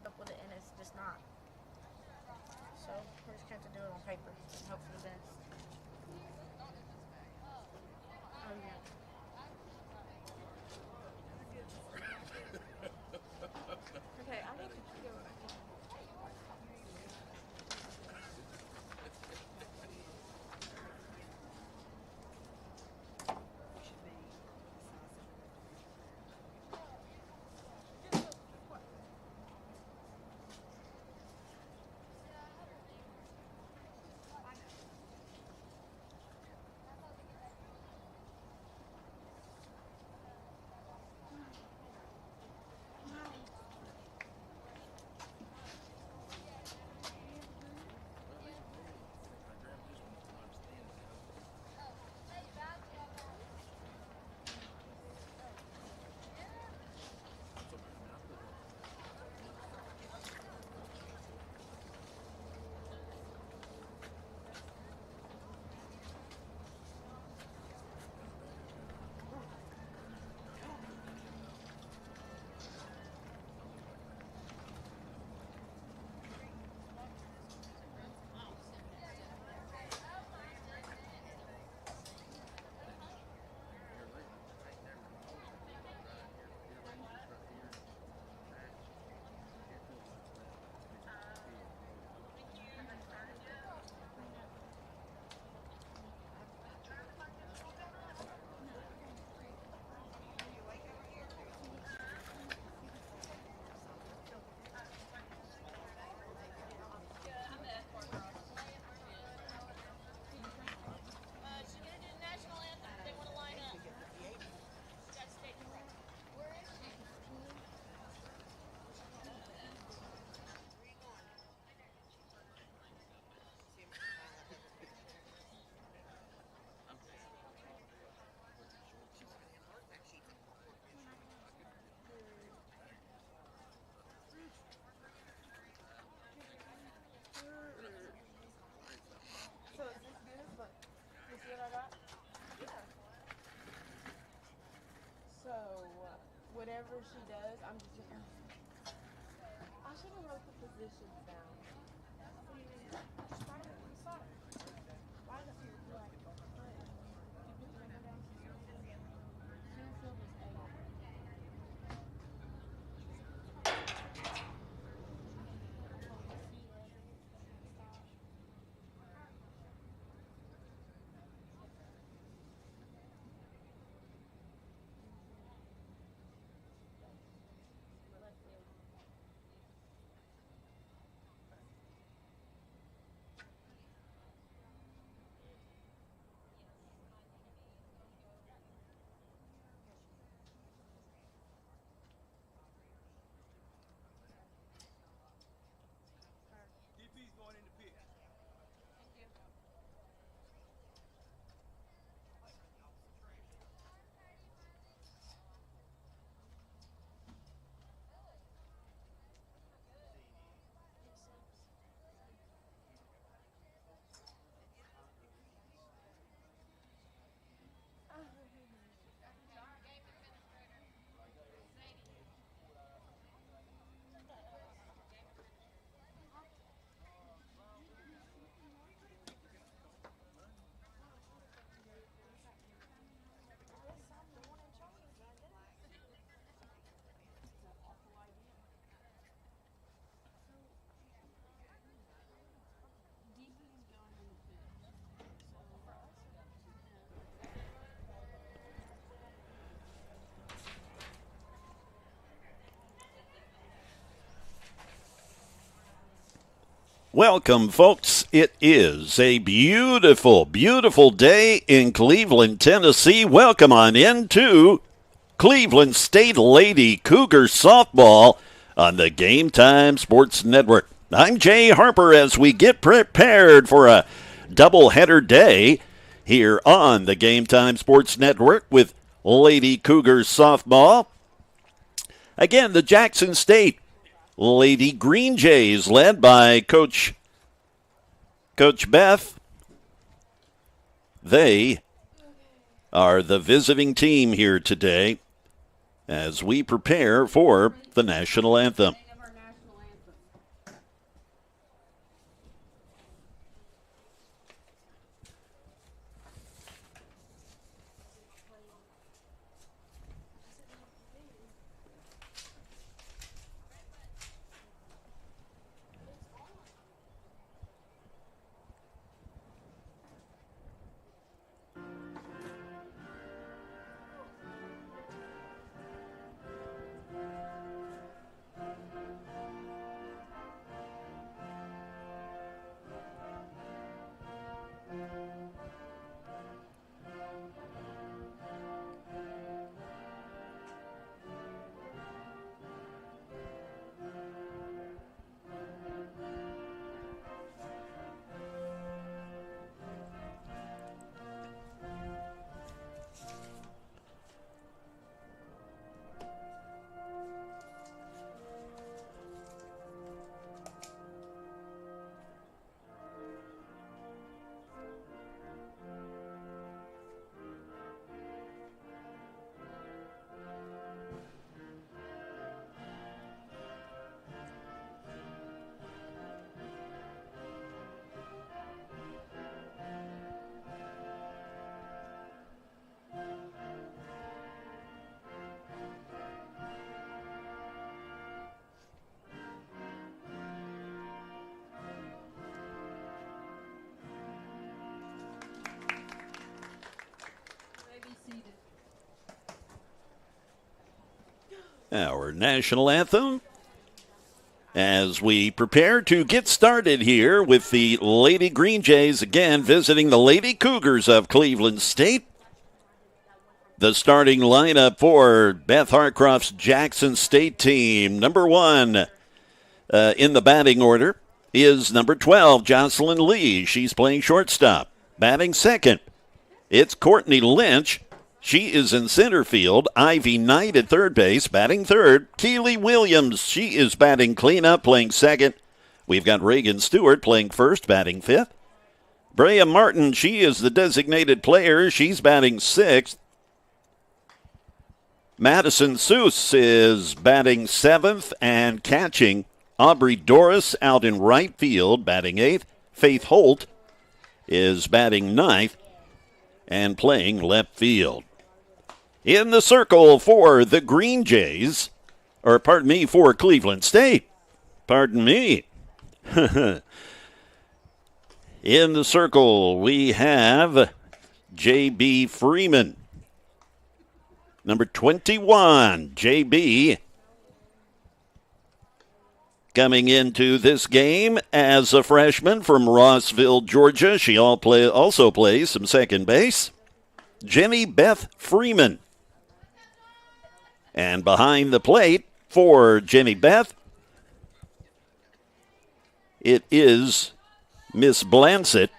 keep up with it, and it's just not. So we're just going to have to do it on paper and hope for the best. Oh, yeah. Okay, I need to go. So is this good? But you see what I got? Yeah. So whatever she does, I'm just gonna. I should have wrote the positions down. Just write it on the side. Why does it look like? You put your finger down. Field is A. DP's going in the pit. Welcome, folks. It is a beautiful, beautiful day in Cleveland, Tennessee. Welcome on into Cleveland State Lady Cougars softball on the Game Time Sports Network. I'm Jay Harper as we get prepared for a doubleheader day here on the Game Time Sports Network with Lady Cougars softball. Again, the Jackson State Lady Greenjays, led by Coach Beth. They are the visiting team here today as we prepare for the national anthem. our national anthem as we prepare to get started here with the Lady Greenjays again visiting the Lady Cougars of Cleveland State. The starting lineup for Beth Harcroft's Jackson State team. Number 1 in the batting order is number 12, Jocelyn Lee. She's playing shortstop. Batting second, it's Courtney Lynch. She is in center field. Ivy Knight at third base, batting third. Keely Williams, she is batting cleanup, playing second. We've got Reagan Stewart playing first, batting fifth. Brea Martin, she is the designated player. She's batting sixth. Madison Seuss is batting seventh and catching. Aubrey Doris out in right field, batting eighth. Faith Holt is batting ninth and playing left field. In the circle for the Greenjays, for Cleveland State. Pardon me. In the circle, we have J.B. Freeman. Number 21, J.B. coming into this game as a freshman from Rossville, Georgia. She also plays some second base. Jenny Beth Freeman. And behind the plate for Jenny Beth, it is Miss Blansett.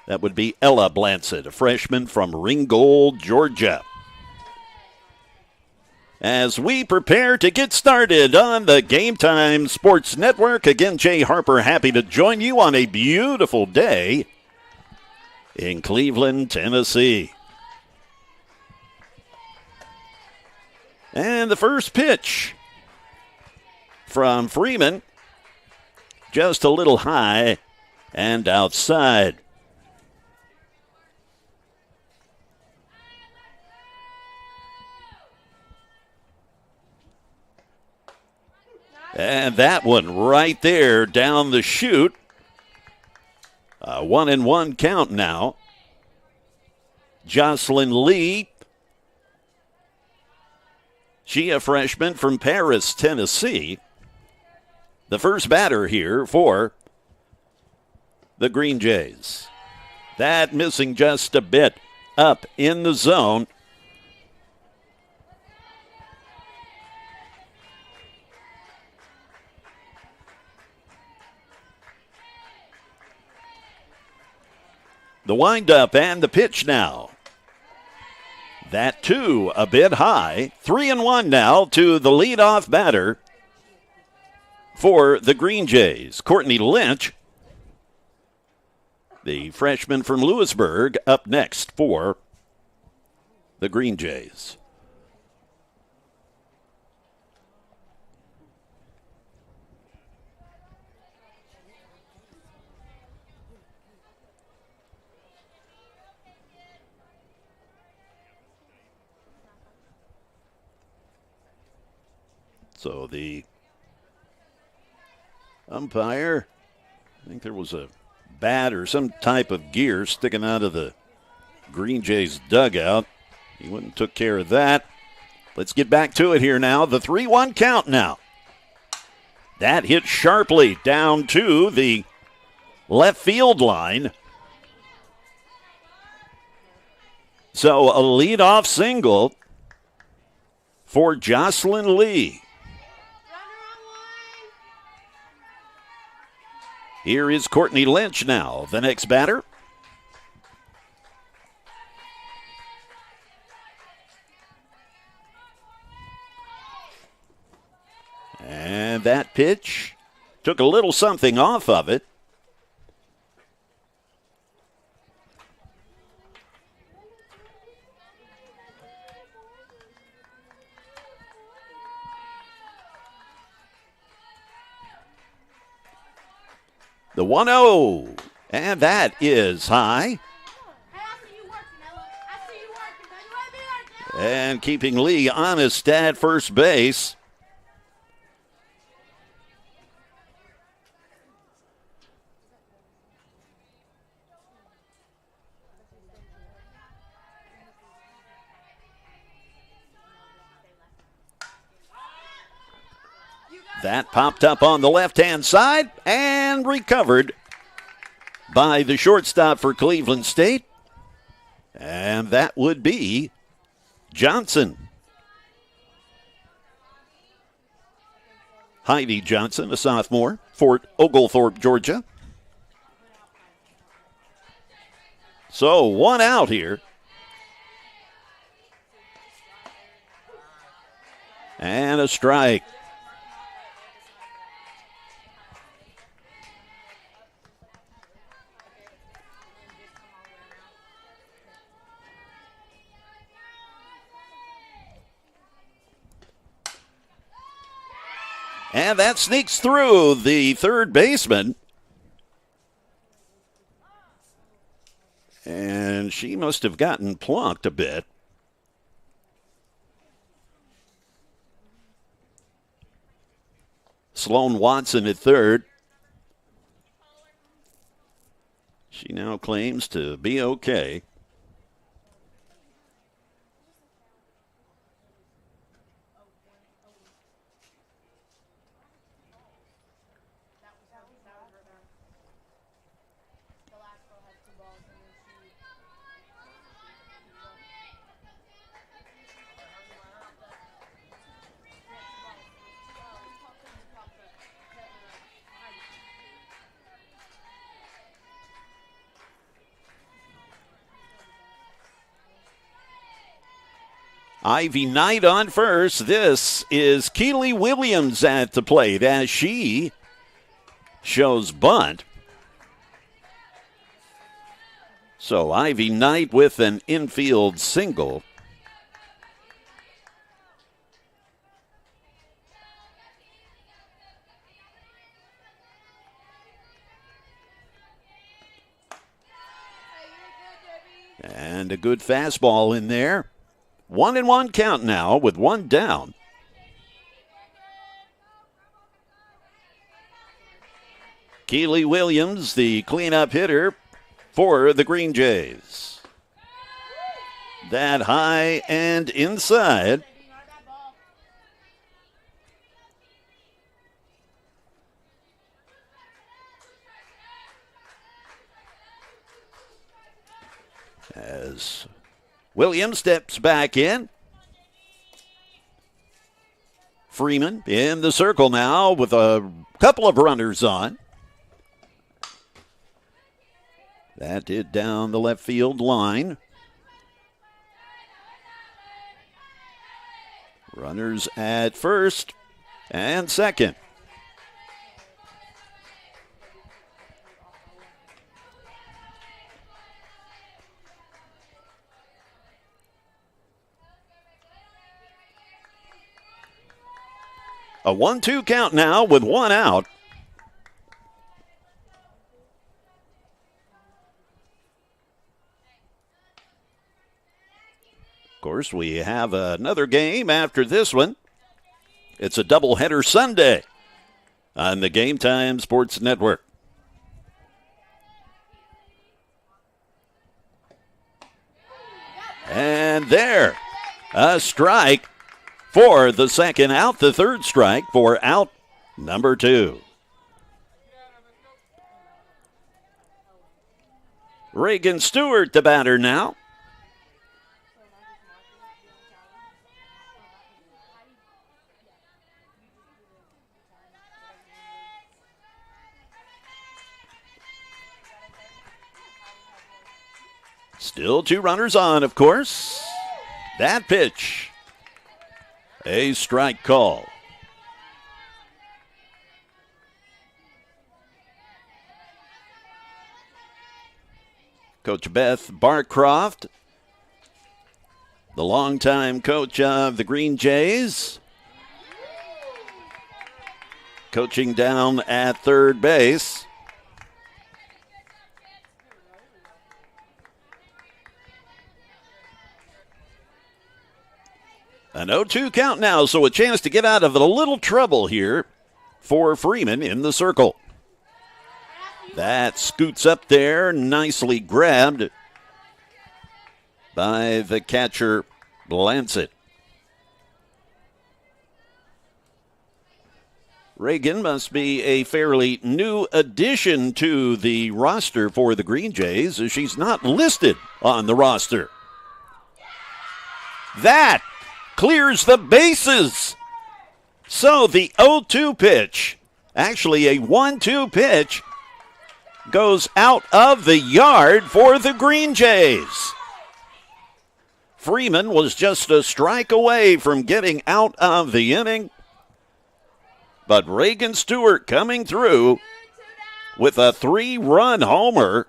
That would be Ella Blansett, a freshman from Ringgold, Georgia. As we prepare to get started on the Game Time Sports Network, again, Jay Harper happy to join you on a beautiful day in Cleveland, Tennessee. And the first pitch from Freeman, just a little high and outside. And that one right there down the chute. A 1-1 count now. Jocelyn Lee. She a freshman from Paris, Tennessee. The first batter here for the Greenjays. That missing just a bit up in the zone. The windup and the pitch now. That too a bit high. 3-1 now to the leadoff batter for the Greenjays. Courtney Lynch, the freshman from Lewisburg, up next for the Greenjays. So the umpire, I think there was a bat or some type of gear sticking out of the Greenjays dugout. He went and took care of that. Let's get back to it here now. The 3-1 count now. That hit sharply down to the left field line. So a leadoff single for Jocelyn Lee. Here is Courtney Lynch now, the next batter. And that pitch took a little something off of it. The 1-0, and that is high. And keeping Lee honest at first base. That popped up on the left-hand side and recovered by the shortstop for Cleveland State. And that would be Johnson. Heidi Johnson, a sophomore, Fort Oglethorpe, Georgia. So 1 out here. And a strike. And that sneaks through the third baseman. And she must have gotten plunked a bit. Sloan Watson at third. She now claims to be okay. Ivy Knight on first. This is Keely Williams at the plate as she shows bunt. So Ivy Knight with an infield single. And a good fastball in there. 1-1 count now with 1 down. Keely Williams, the cleanup hitter for the Greenjays. That high and inside. As Williams steps back in. Freeman in the circle now with a couple of runners on. That did down the left field line. Runners at first and second. A 1-2 count now with 1 out. Of course, we have another game after this one. It's a doubleheader Sunday on the Game Time Sports Network. And there, a strike for the second out, the third strike for out number 2. Reagan Stewart, the batter now. Still 2 runners on, of course. That pitch. A strike call. Coach Beth Barcroft, the longtime coach of the Greenjays, coaching down at third base. An 0-2 count now, so a chance to get out of a little trouble here for Freeman in the circle. That scoots up there, nicely grabbed by the catcher, Blancett. Reagan must be a fairly new addition to the roster for the Greenjays, as she's not listed on the roster. That clears the bases. So the 0-2 pitch, actually a 1-2 pitch, goes out of the yard for the Greenjays. Freeman was just a strike away from getting out of the inning. But Reagan Stewart coming through with a 3-run homer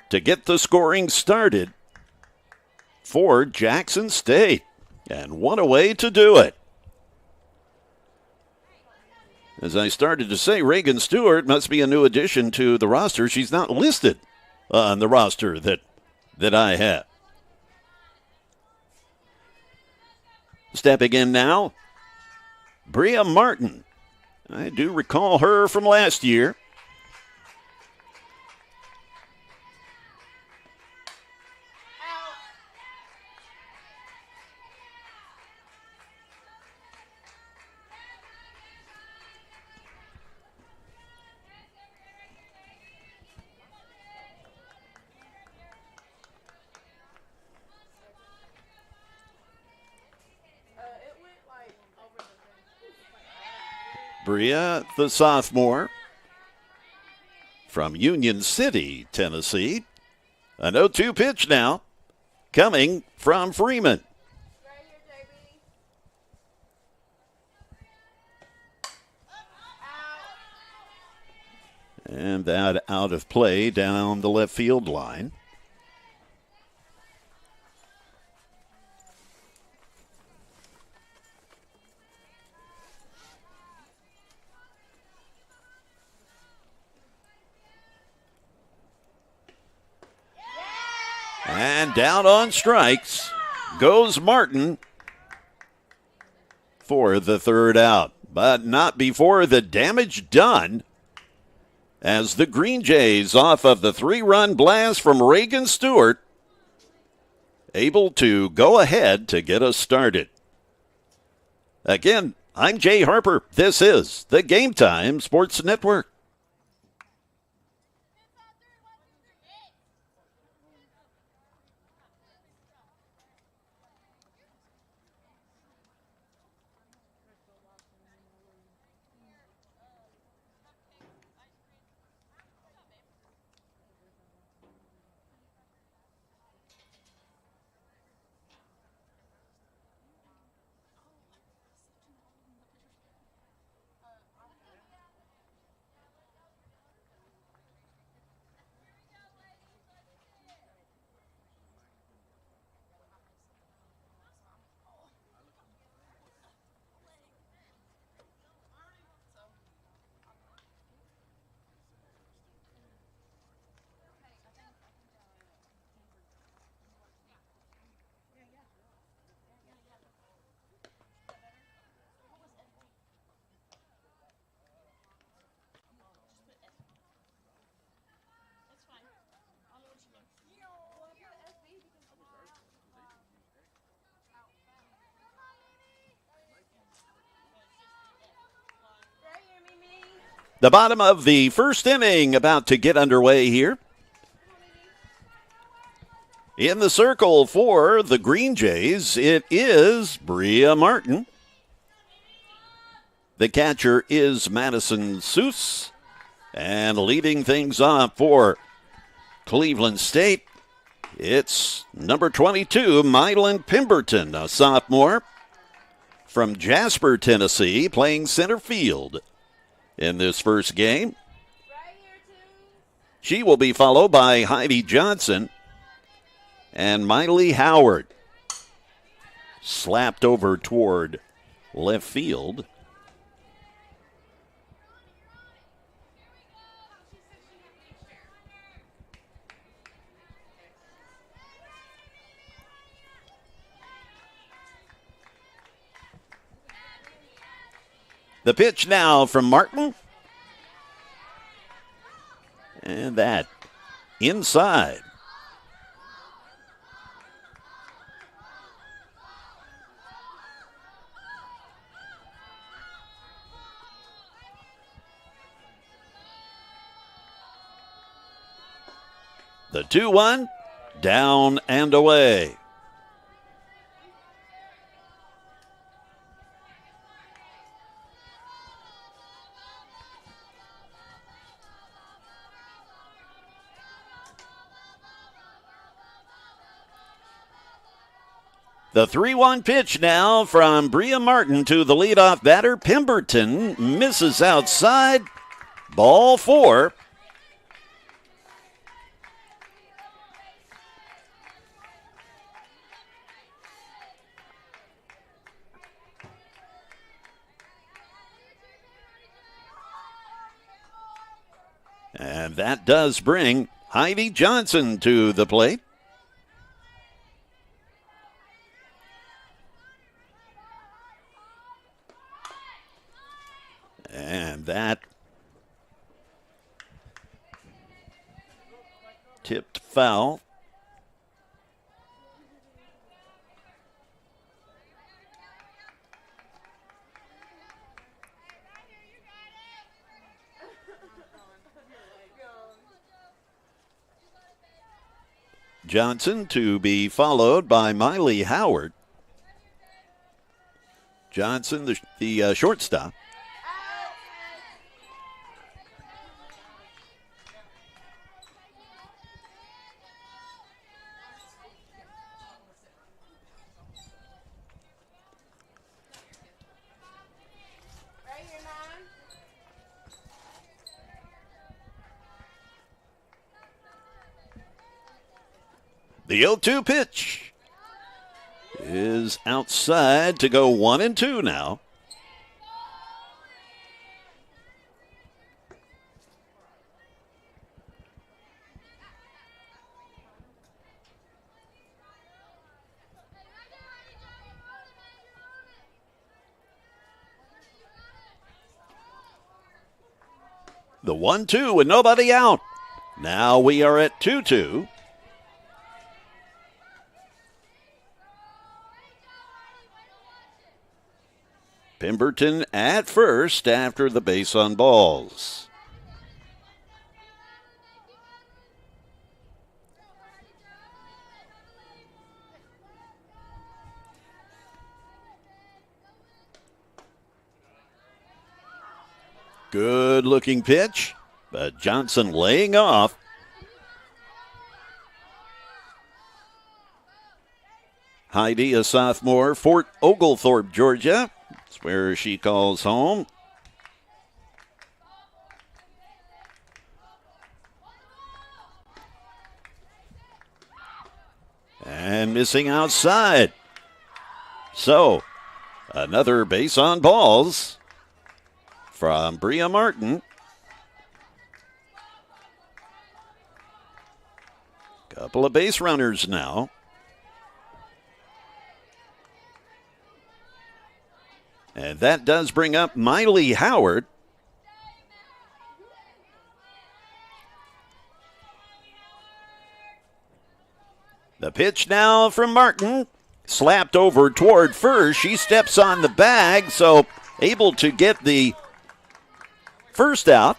to get the scoring started for Jackson State. And what a way to do it. As I started to say, Reagan Stewart must be a new addition to the roster. She's not listed on the roster that I have. Stepping in now, Bria Martin. I do recall her from last year. Bria, the sophomore from Union City, Tennessee. An 0-2 pitch now coming from Freeman. And that out of play down the left field line. And down on strikes goes Martin for the third out. But not before the damage done, as the Greenjays, off of the 3-run blast from Reagan Stewart, able to go ahead to get us started. Again, I'm Jay Harper. This is the Game Time Sports Network. The bottom of the first inning about to get underway here. In the circle for the Greenjays, it is Bria Martin. The catcher is Madison Seuss. And leading things off for Cleveland State, it's number 22, Mylan Pemberton, a sophomore from Jasper, Tennessee, playing center field in this first game. She will be followed by Heidi Johnson and Miley Howard. Slapped over toward left field. The pitch now from Martin. And that inside. The 2-1, down and away. The 3-1 pitch now from Bria Martin to the leadoff batter. Pemberton misses outside. Ball 4. And that does bring Heidi Johnson to the plate. And that tipped foul. Johnson to be followed by Miley Howard. Johnson, the shortstop. The 0-2 pitch is outside to go 1-2 now. The 1-2 with nobody out. Now we are at 2-2. Pemberton at first after the base on balls. Good looking pitch, but Johnson laying off. Heidi, a sophomore, Fort Oglethorpe, Georgia. That's where she calls home. And missing outside. So, another base on balls from Bria Martin. Couple of base runners now. And that does bring up Miley Howard. The pitch now from Martin. Slapped over toward first. She steps on the bag, so able to get the first out.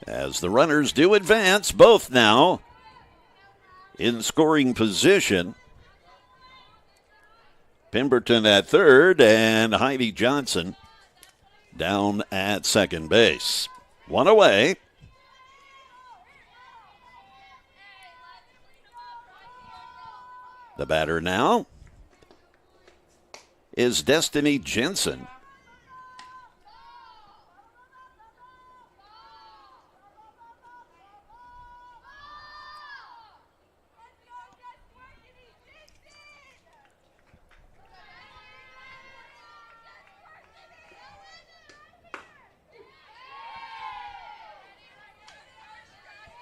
As the runners do advance, both now in scoring position. Pemberton at third and Heidi Johnson down at second base. One away. The batter now is Destiny Jensen.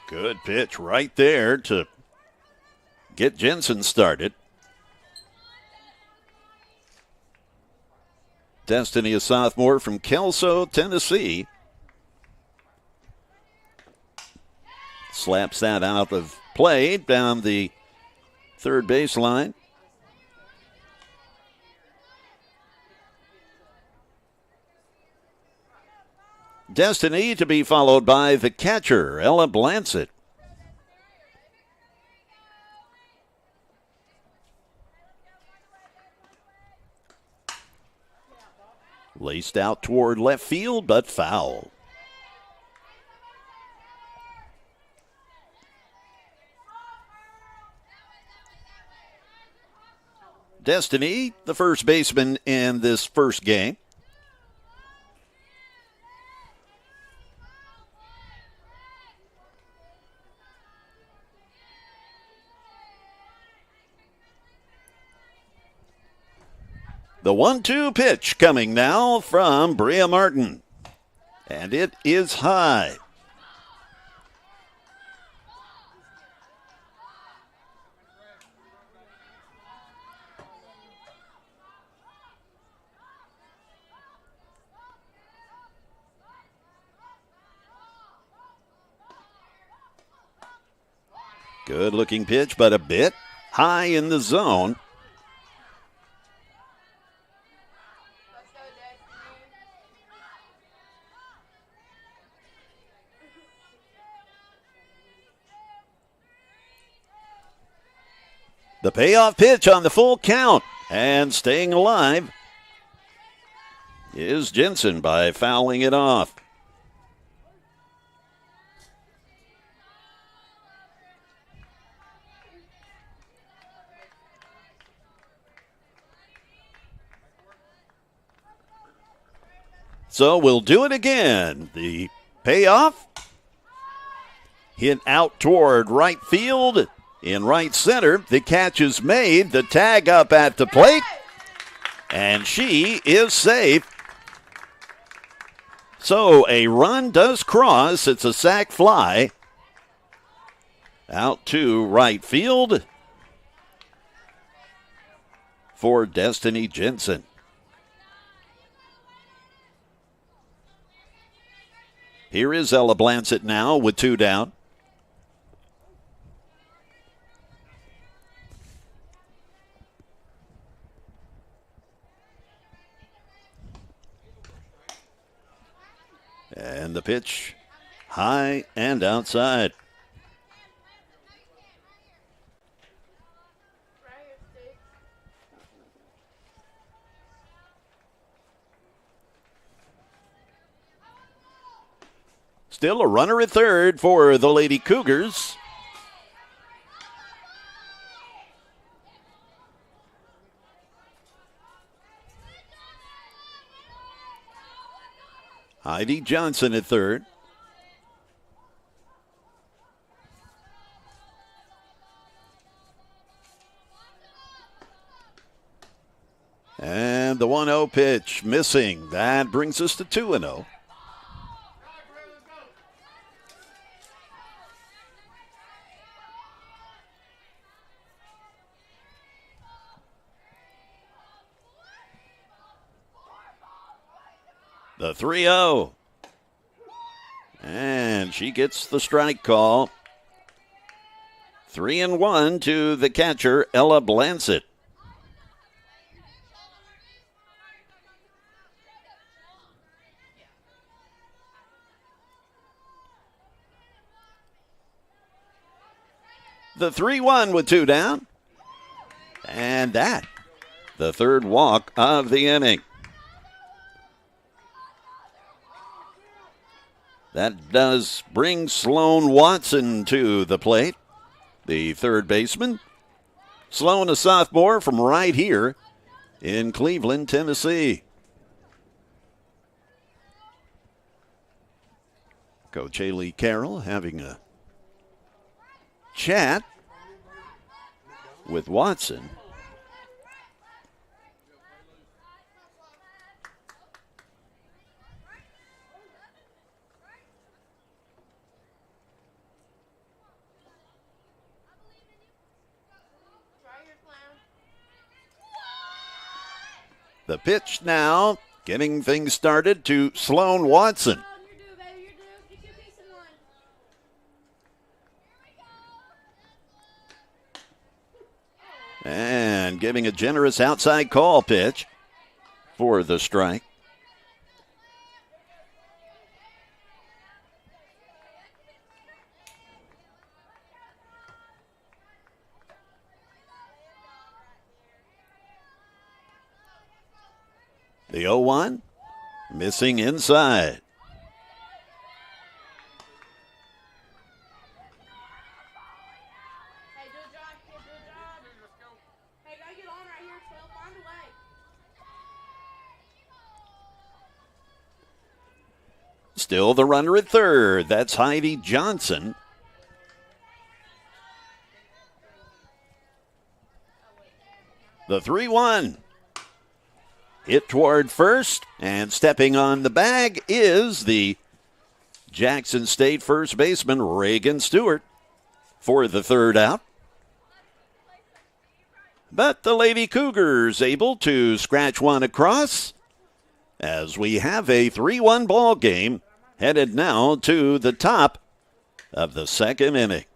Good pitch right there to get Jensen started. Destiny, a sophomore from Kelso, Tennessee. Slaps that out of play down the third baseline. Destiny to be followed by the catcher, Ella Blancett. Laced out toward left field, but foul. Destiny, the first baseman in this first game. The 1-2 pitch coming now from Bria Martin. And it is high. Good looking pitch, but a bit high in the zone. The payoff pitch on the full count, and staying alive is Jensen by fouling it off. So we'll do it again. The payoff hit out toward right field. In right center, the catch is made. The tag up at the plate, and she is safe. So a run does cross. It's a sac fly out to right field for Destiny Jensen. Here is Ella Blancett now with 2 down. And the pitch high and outside. Still a runner at third for the Lady Cougars. Heidi Johnson at third. And the 1-0 pitch missing. That brings us to 2-0. The 3-0. And she gets the strike call. 3-1 to the catcher, Ella Blancett. The 3-1 with 2 down. And that, the third walk of the inning. That does bring Sloan Watson to the plate, the third baseman. Sloan, a sophomore from right here in Cleveland, Tennessee. Coach Haley Carroll having a chat with Watson. The pitch now, getting things started to Sloan Watson. And giving a generous outside call pitch for the strike. The 0-1, missing inside. Hey, good job, kid, good job. Hey, gotta get on right here, 12, find a way. Still the runner at third. That's Heidi Johnson. The 3-1. Hit toward first, and stepping on the bag is the Jackson State first baseman, Reagan Stewart, for the third out. But the Lady Cougars able to scratch one across as we have a 3-1 ball game headed now to the top of the second inning.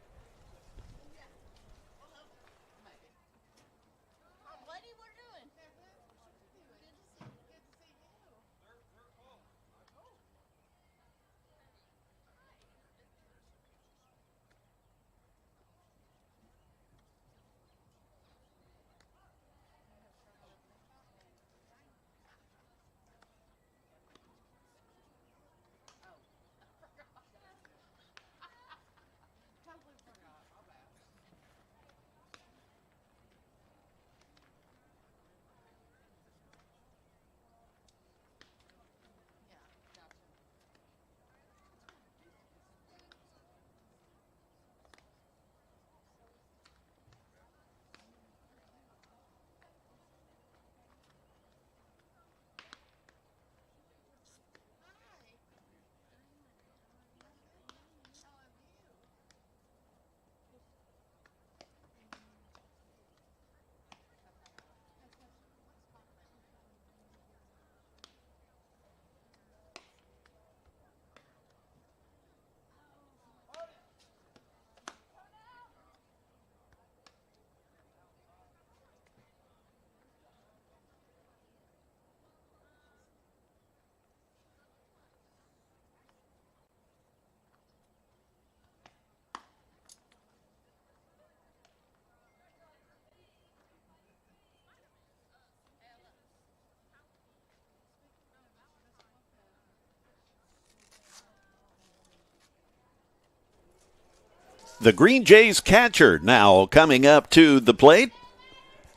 The Greenjays catcher now coming up to the plate.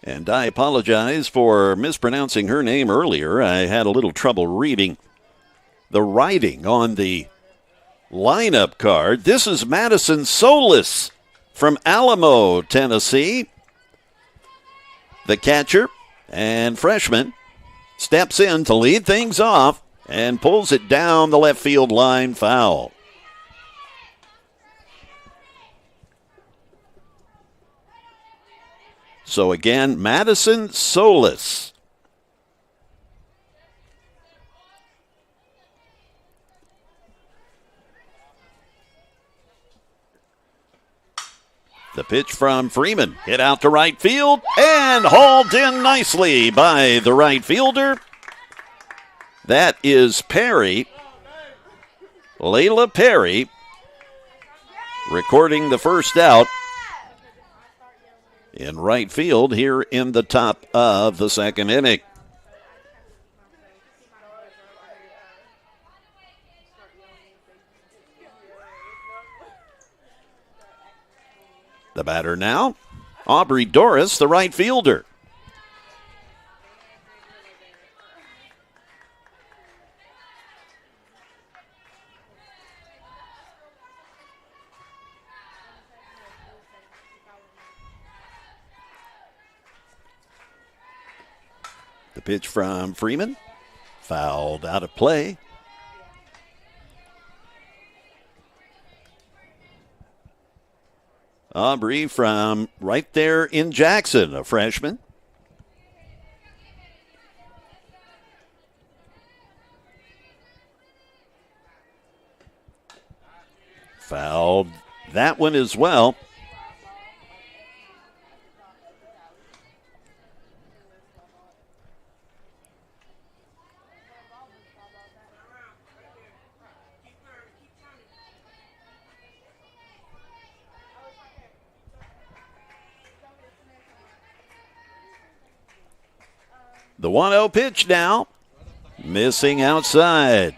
And I apologize for mispronouncing her name earlier. I had a little trouble reading the writing on the lineup card. This is Madison Solis from Alamo, Tennessee. The catcher and freshman steps in to lead things off and pulls it down the left field line, foul. So again, Madison Solis. The pitch from Freeman, hit out to right field and hauled in nicely by the right fielder. That is Perry, Layla Perry, recording the first out in right field here in the top of the second inning. The batter now, Aubrey Doris, the right fielder. The pitch from Freeman, fouled out of play. Aubrey from right there in Jackson, a freshman. Fouled that one as well. The 1-0 pitch now. Missing outside.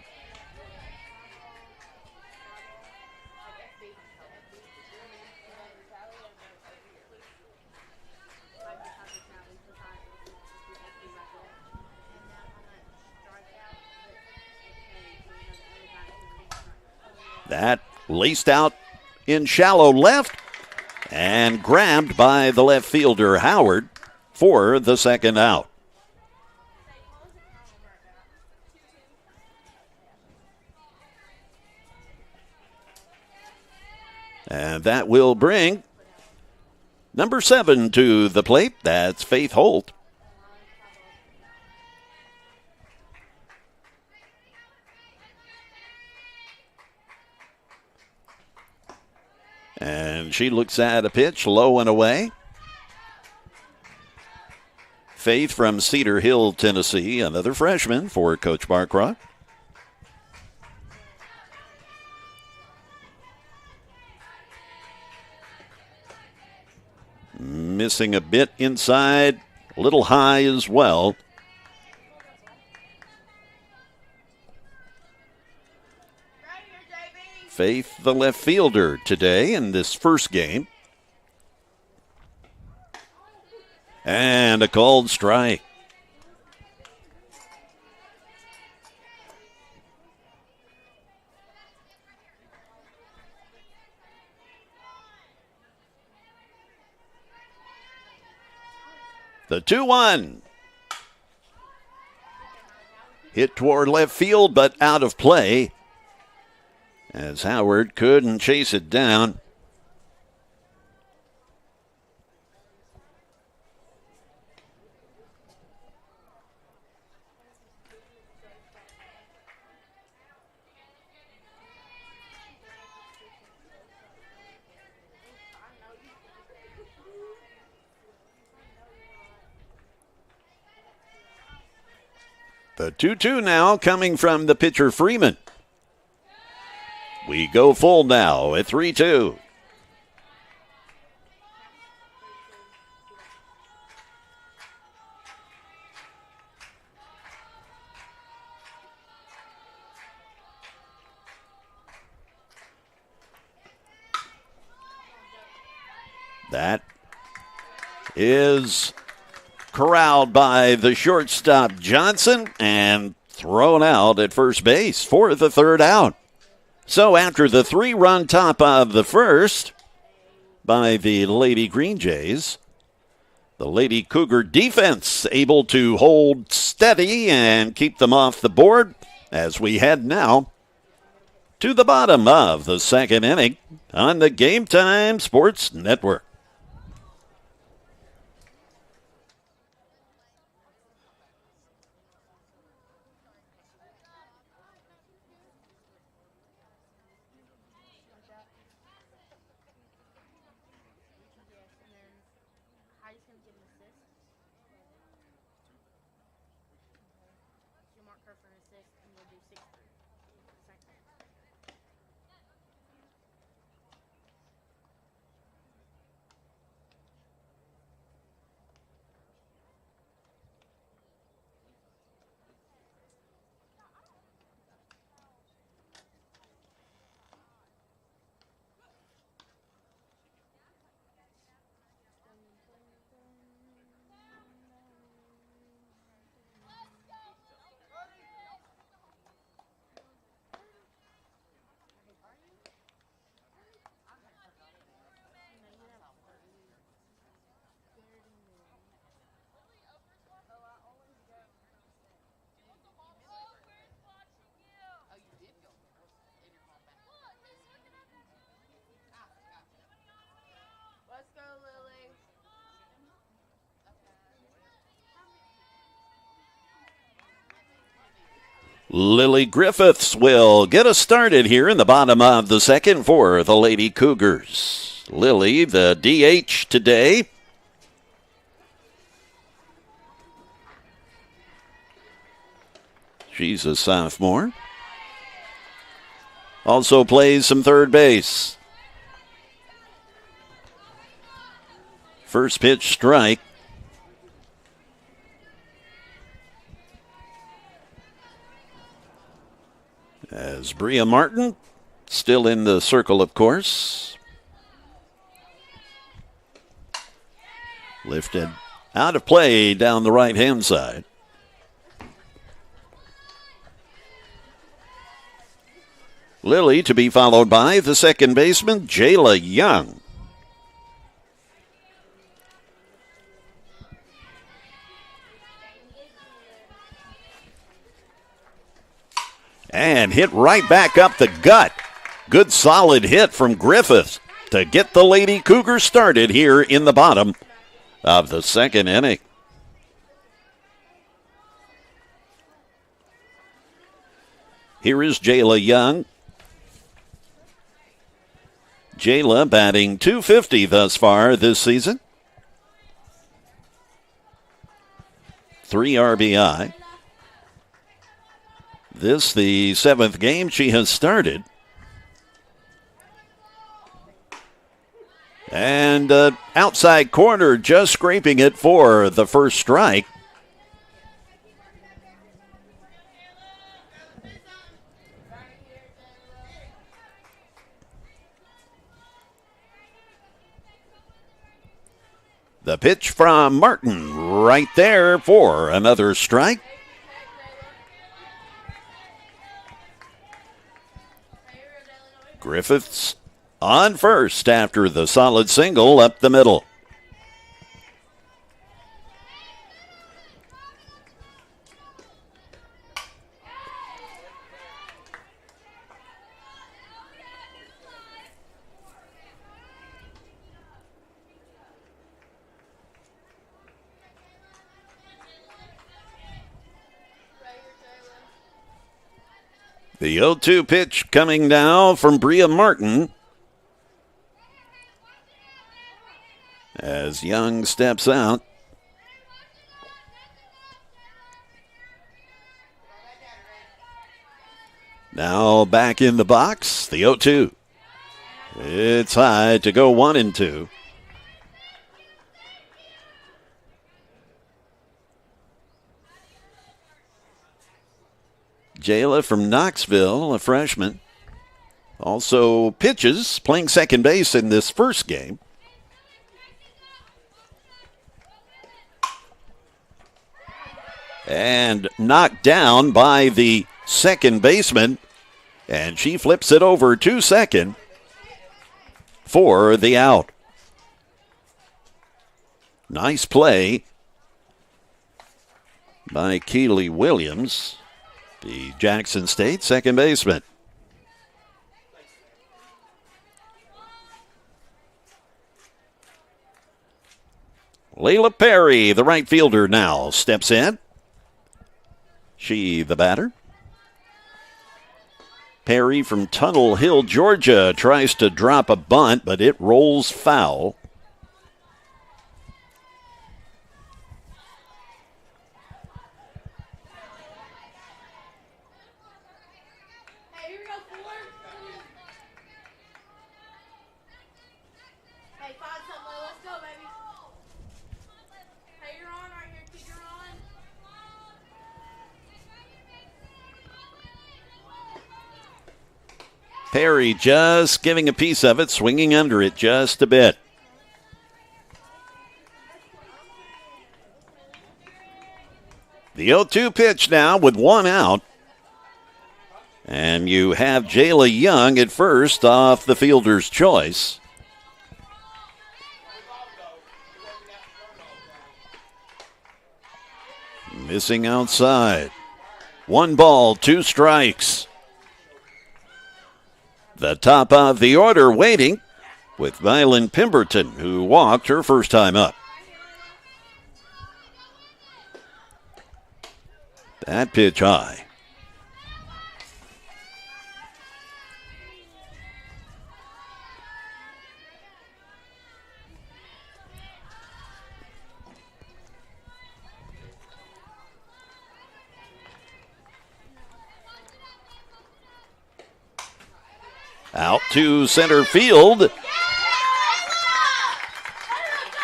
That laced out in shallow left and grabbed by the left fielder, Howard, for the second out. And that will bring number 7 to the plate. That's Faith Holt. And she looks at a pitch low and away. Faith from Cedar Hill, Tennessee, another freshman for Coach Barcroft. Missing a bit inside, a little high as well. Faith, the left fielder today in this first game. And a called strike. The 2-1. Hit toward left field, but out of play, as Howard couldn't chase it down. The 2-2 now coming from the pitcher Freeman. We go full now at 3-2. That is corralled by the shortstop Johnson and thrown out at first base for the third out. So after the 3-run top of the first by the Lady Greenjays, the Lady Cougar defense able to hold steady and keep them off the board as we head now to the bottom of the second inning on the Game Time Sports Network. Lily Griffiths will get us started here in the bottom of the second for the Lady Cougars. Lily, the DH today. She's a sophomore. Also plays some third base. First pitch strike. As Bria Martin still in the circle, of course. Lifted out of play down the right-hand side. Lily to be followed by the second baseman, Jayla Young. And hit right back up the gut. Good solid hit from Griffiths to get the Lady Cougars started here in the bottom of the second inning. Here is Jayla Young. Jayla batting .250 thus far this season. 3 RBI. This the 7th game she has started. And outside corner just scraping it for the first strike. The pitch from Martin right there for another strike. Griffiths on first after the solid single up the middle. The 0-2 pitch coming now from Bria Martin. As Young steps out. Now back in the box, the 0-2. It's high to go 1-2. Jayla from Knoxville, a freshman. Also pitches, playing second base in this first game. And knocked down by the second baseman. And she flips it over to second for the out. Nice play by Keely Williams, the Jackson State second baseman. Layla Perry, the right fielder, now steps in. She, the batter. Perry from Tunnel Hill, Georgia, tries to drop a bunt, but it rolls foul. Perry just giving a piece of it, swinging under it just a bit. The 0-2 pitch now with one out. And you have Jayla Young at first off the fielder's choice. Missing outside. 1 ball, 2 strikes. The top of the order waiting with Mylan Pemberton, who walked her first time up. That pitch high. Out to center field.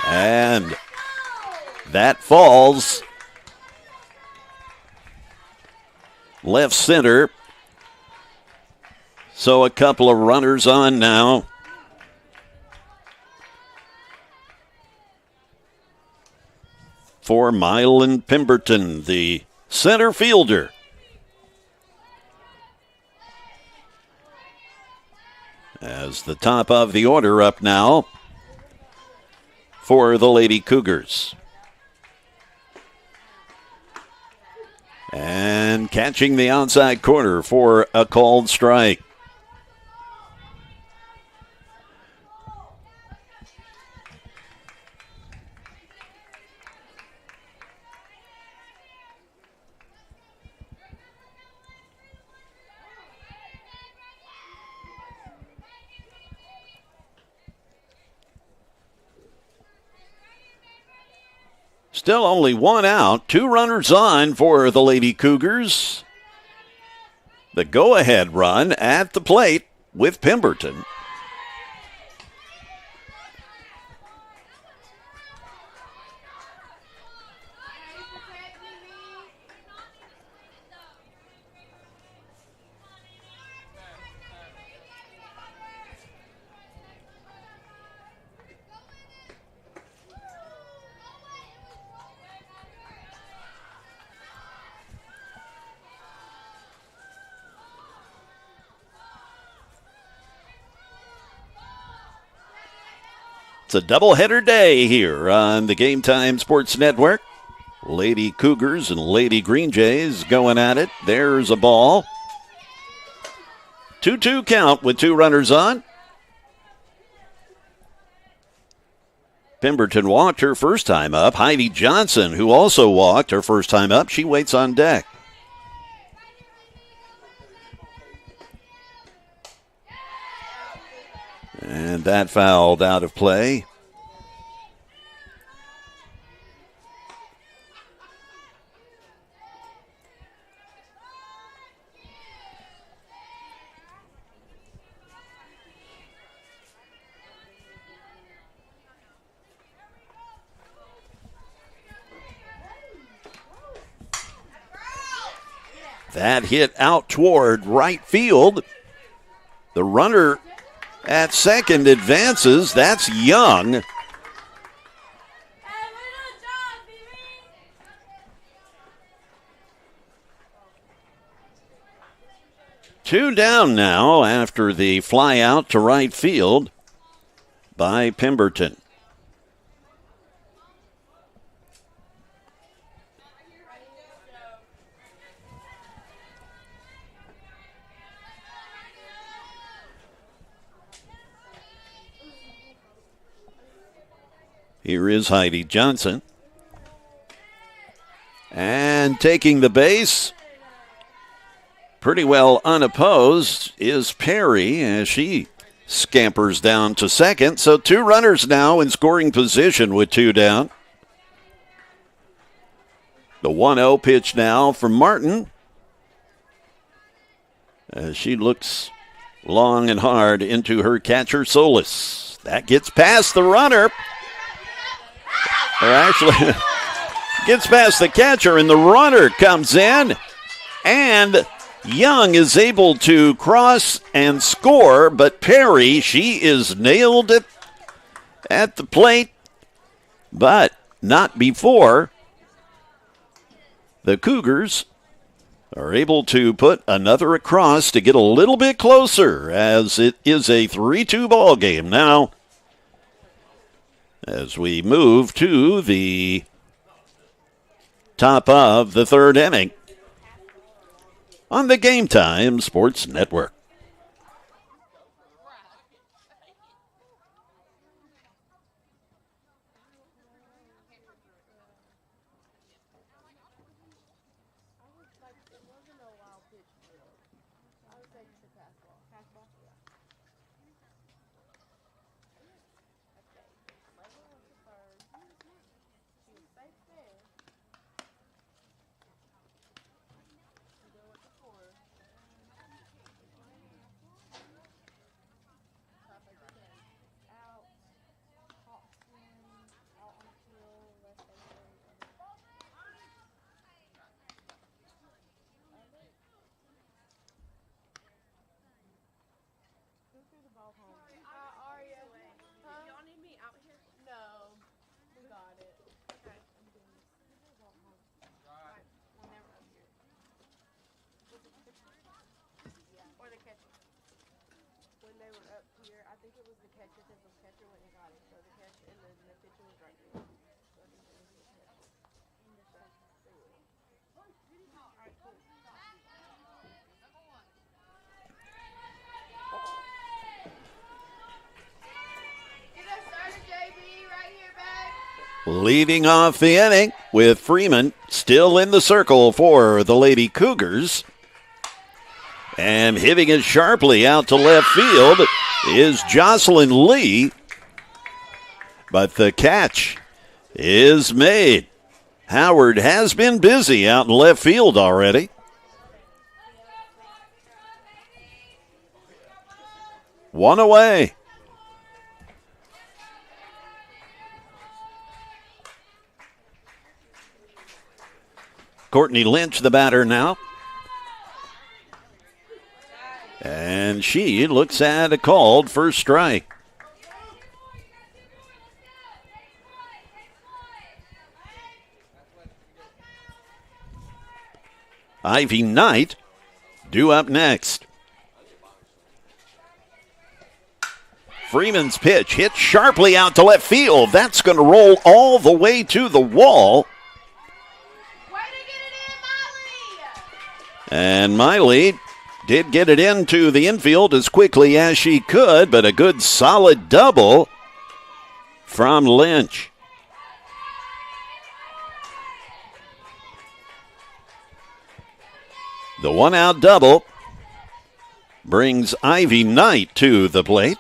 And that falls left center. So a couple of runners on now. For Mylan Pemberton, the center fielder. As the top of the order up now for the Lady Cougars. And catching the outside corner for a called strike. Still only one out, 2 runners on for the Lady Cougars. The go-ahead run at the plate with Pemberton. It's a doubleheader day here on the Game Time Sports Network. Lady Cougars and Lady Greenjays going at it. There's a ball. 2-2 count with 2 runners on. Pemberton walked her first time up. Heidi Johnson, who also walked her first time up, she waits on deck. And that fouled out of play. That hit out toward right field. The runner at second advances. That's Young. Two down now after the fly out to right field by Pemberton. Here is Heidi Johnson. And taking the base, pretty well unopposed, is Perry as she scampers down to second. So 2 runners now in scoring position with 2 down. The 1-0 pitch now from Martin as she looks long and hard into her catcher, Solis. That gets past the runner. Or actually, gets past the catcher, and the runner comes in, and Young is able to cross and score, but Perry, she is nailed it at the plate, but not before the Cougars are able to put another across to get a little bit closer, as it is a 3-2 ball game now. As we move to the top of the 3rd inning on the Game Time Sports Network. was the catcher because the catcher went and got it. So the catcher and then the pitcher was right there. So he was the catcher. Alright, cool. Get us started, JB, right here, babe. Leading off the inning with Freeman still in the circle for the Lady Cougars. And hitting it sharply out to left field is Jocelyn Lee. But the catch is made. Howard has been busy out in left field already. One away. Courtney Lynch, the batter now. And she looks at a called first strike. Ivy Knight due up next. Freeman's pitch hit sharply out to left field. That's going to roll all the way to the wall. And Miley did get it into the infield as quickly as she could, but a good solid double from Lynch. The one-out double brings Ivy Knight to the plate.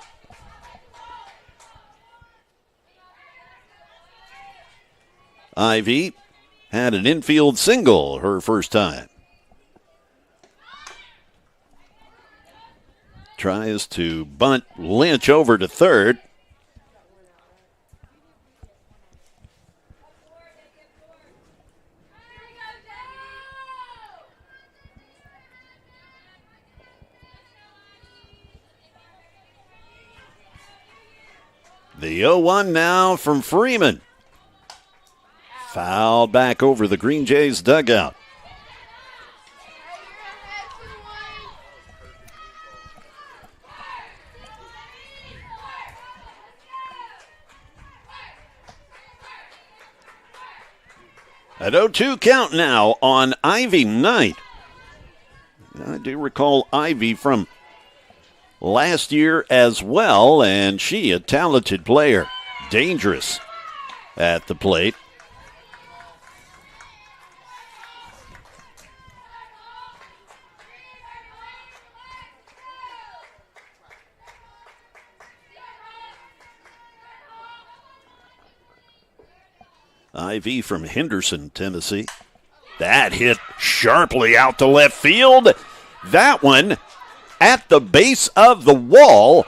Ivy had an infield single her first time. Tries to bunt Lynch over to third. The 0-1 now from Freeman. Fouled back over the Greenjays dugout. An 0-2 count now on Ivy Knight. I do recall Ivy from last year as well, and she a talented player, dangerous at the plate. Ivy from Henderson, Tennessee. That hit sharply out to left field. That one at the base of the wall.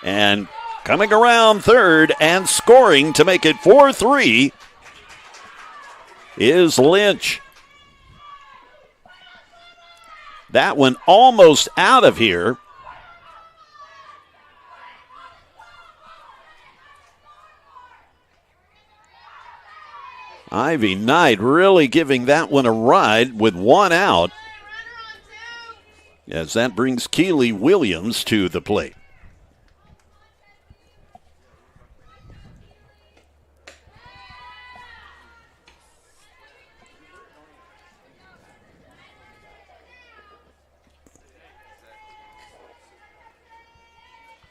And coming around third and scoring to make it 4-3 is Lynch. That one almost out of here. Ivy Knight really giving that one a ride with one out, as that brings Keely Williams to the plate.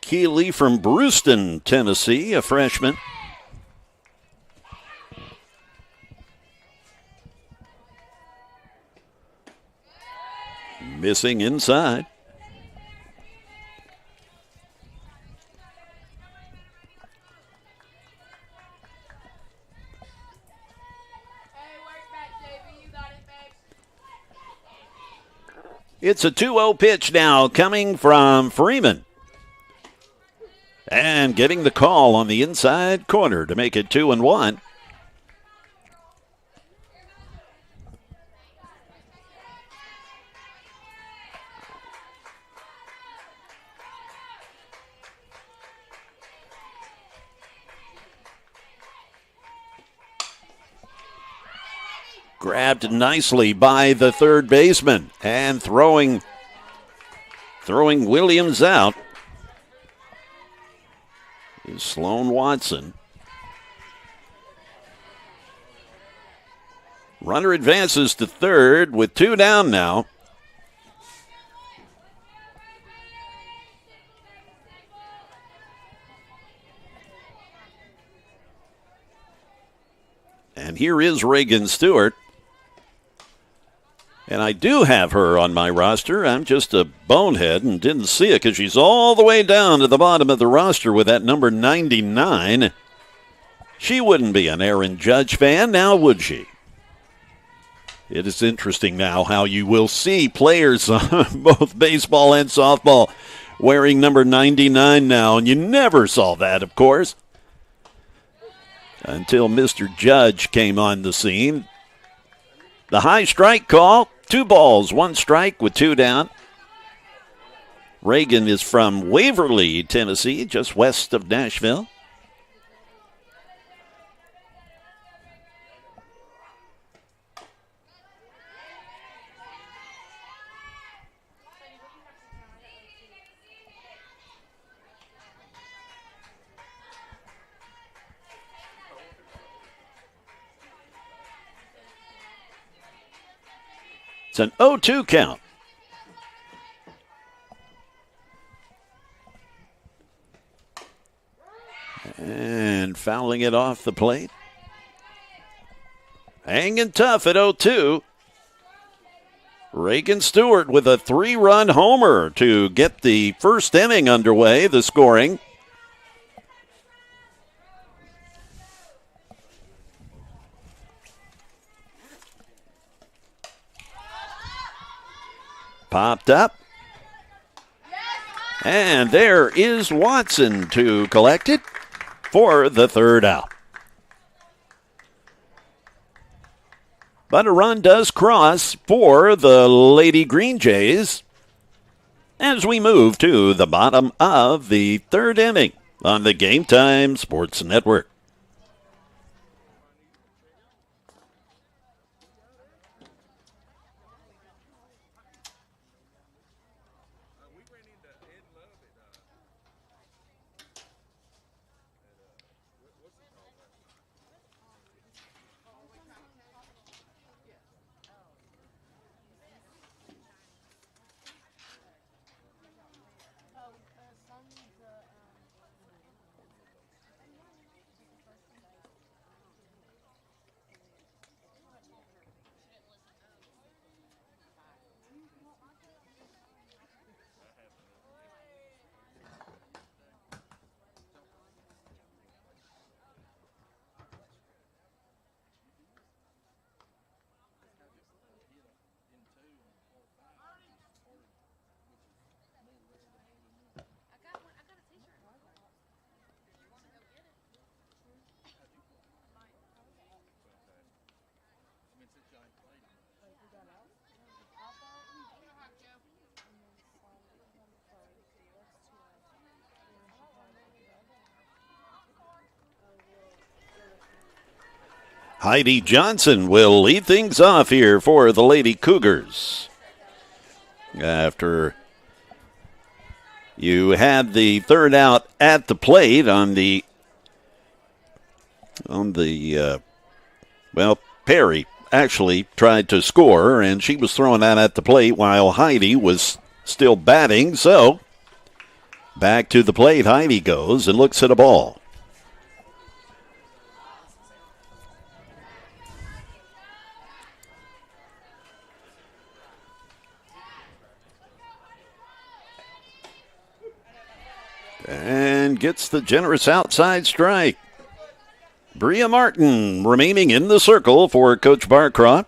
Keely from Brewston, Tennessee, a freshman. Missing inside. It's a 2-0 pitch now coming from Freeman. And getting the call on the inside corner to make it 2-1. Grabbed nicely by the third baseman and throwing Williams out. Sloan Watson. Runner advances to third with 2 down now. And here is Reagan Stewart. And I do have her on my roster. I'm just a bonehead and didn't see it because she's all the way down to the bottom of the roster with that number 99. She wouldn't be an Aaron Judge fan, now would she? It is interesting now how you will see players on both baseball and softball wearing number 99 now, and you never saw that, of course, until Mr. Judge came on the scene. The high strike call, 2 balls, 1 strike with 2 down. Reagan is from Waverly, Tennessee, just west of Nashville. It's an 0-2 count. And fouling it off the plate. Hanging tough at 0-2. Reagan Stewart with a 3-run homer to get the first inning underway, the scoring. Popped up. And there is Watson to collect it for the 3rd out. But a run does cross for the Lady Greenjays as we move to the bottom of the 3rd inning on the Game Time Sports Network. Heidi Johnson will lead things off here for the Lady Cougars. After you had the 3rd out at the plate Perry actually tried to score, and she was throwing that at the plate while Heidi was still batting. So back to the plate Heidi goes and looks at a ball. And gets the generous outside strike. Bria Martin remaining in the circle for Coach Barcroft.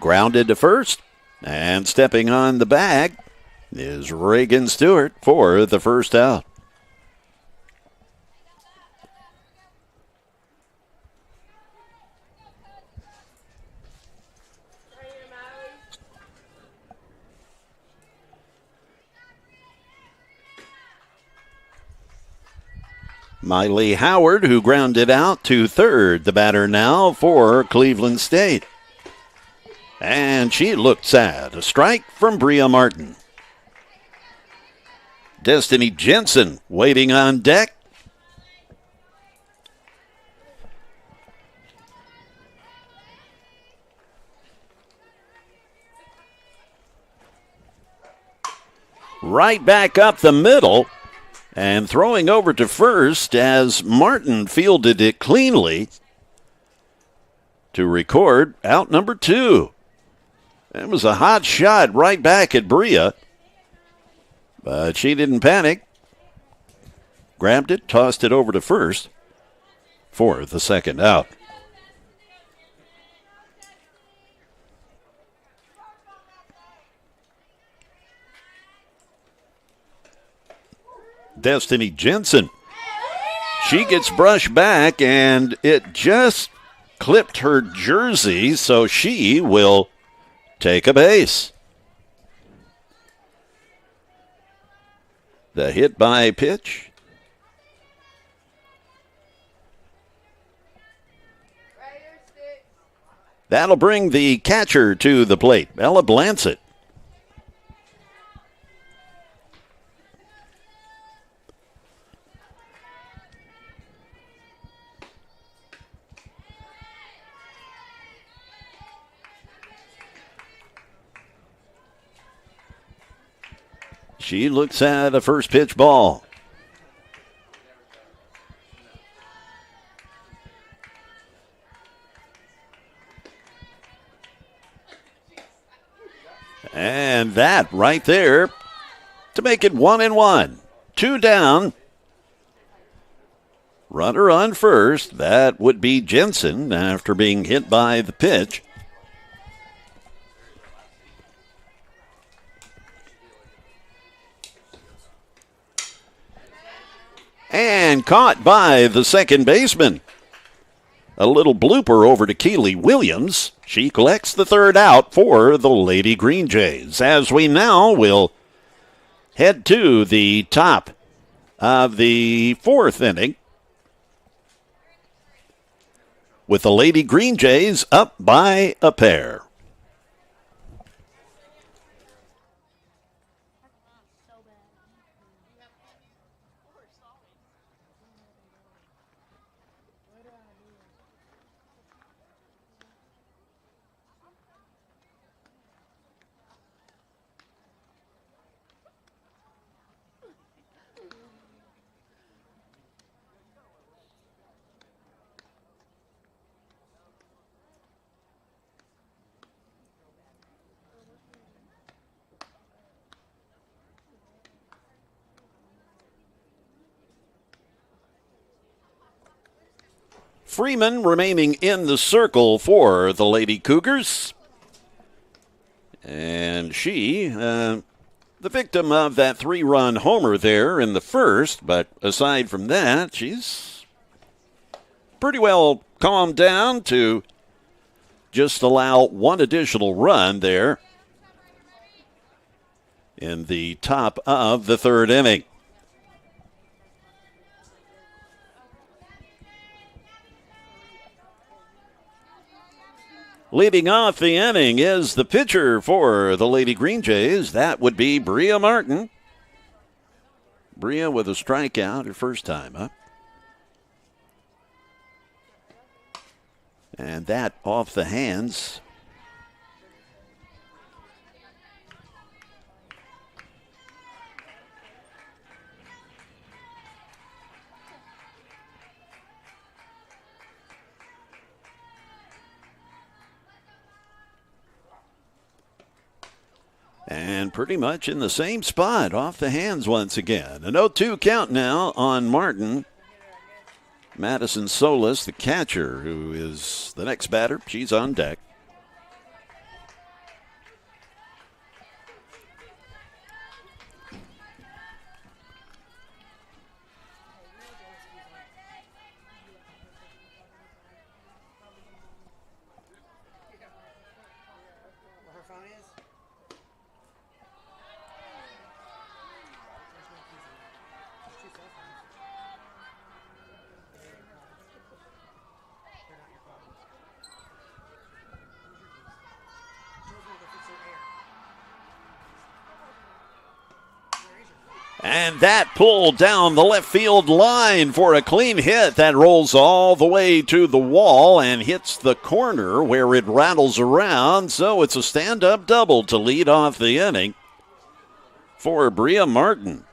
Grounded to first, and stepping on the bag is Reagan Stewart for the 1st out. Miley Howard, who grounded out to third, the batter now for Cleveland State. And she looked sad. A strike from Bria Martin. Destiny Jensen waiting on deck. Right back up the middle and throwing over to first as Martin fielded it cleanly to record out number 2. It was a hot shot right back at Bria, but she didn't panic. Grabbed it, tossed it over to first for the second out. Destiny Jensen. She gets brushed back, and it just clipped her jersey, so she will take a base. The hit by pitch. That'll bring the catcher to the plate, Ella Blancett. She looks at a first pitch ball. And that right there to make it 1-1. 2 down. Runner on first. That would be Jensen after being hit by the pitch. And caught by the second baseman. A little blooper over to Keely Williams. She collects the third out for the Lady Greenjays. As we now will head to the top of the 4th inning, with the Lady Greenjays up by a pair. Freeman remaining in the circle for the Lady Cougars. And she, the victim of that 3-run homer there in the first, but aside from that, she's pretty well calmed down to just allow one additional run there in the top of the 3rd inning. Leading off the inning is the pitcher for the Lady Greenjays. That would be Bria Martin. Bria with a strikeout her first time up. And that off the hands. And pretty much in the same spot, off the hands once again. An 0-2 count now on Martin. Madison Solis, the catcher, who is the next batter. She's on deck. And that pulled down the left field line for a clean hit that rolls all the way to the wall and hits the corner where it rattles around. So it's a stand-up double to lead off the inning for Bria Martin.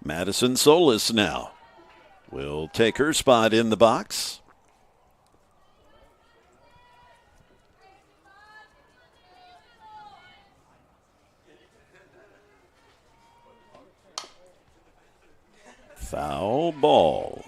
Madison Solis now will take her spot in the box. Foul ball.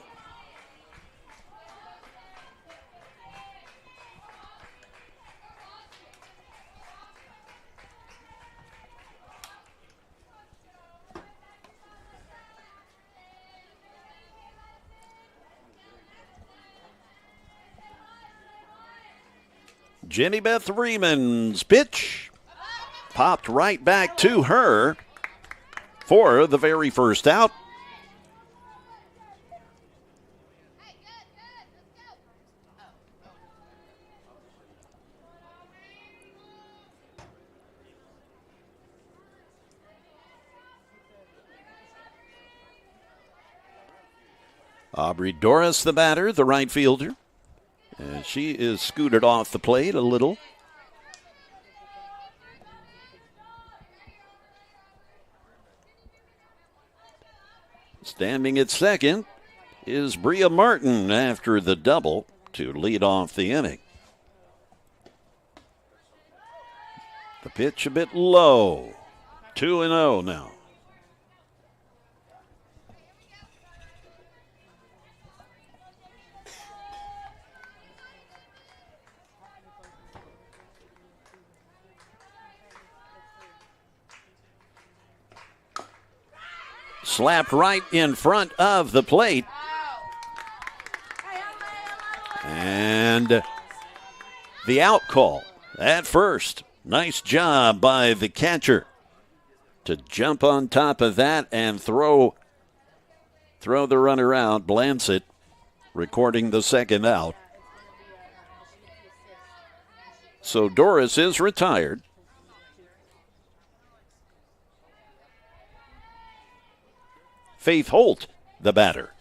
Jenny Beth Reeman's pitch popped right back to her for the very first out. Aubrey Doris, the batter, the right fielder. And she is scooted off the plate a little. Standing at second is Bria Martin after the double to lead off the inning. The pitch a bit low. 2-0 now. Slapped right in front of the plate. And the out call at first. Nice job by the catcher to jump on top of that and throw the runner out. Blancett recording the second out. So Doris is retired. Faith Holt, the batter.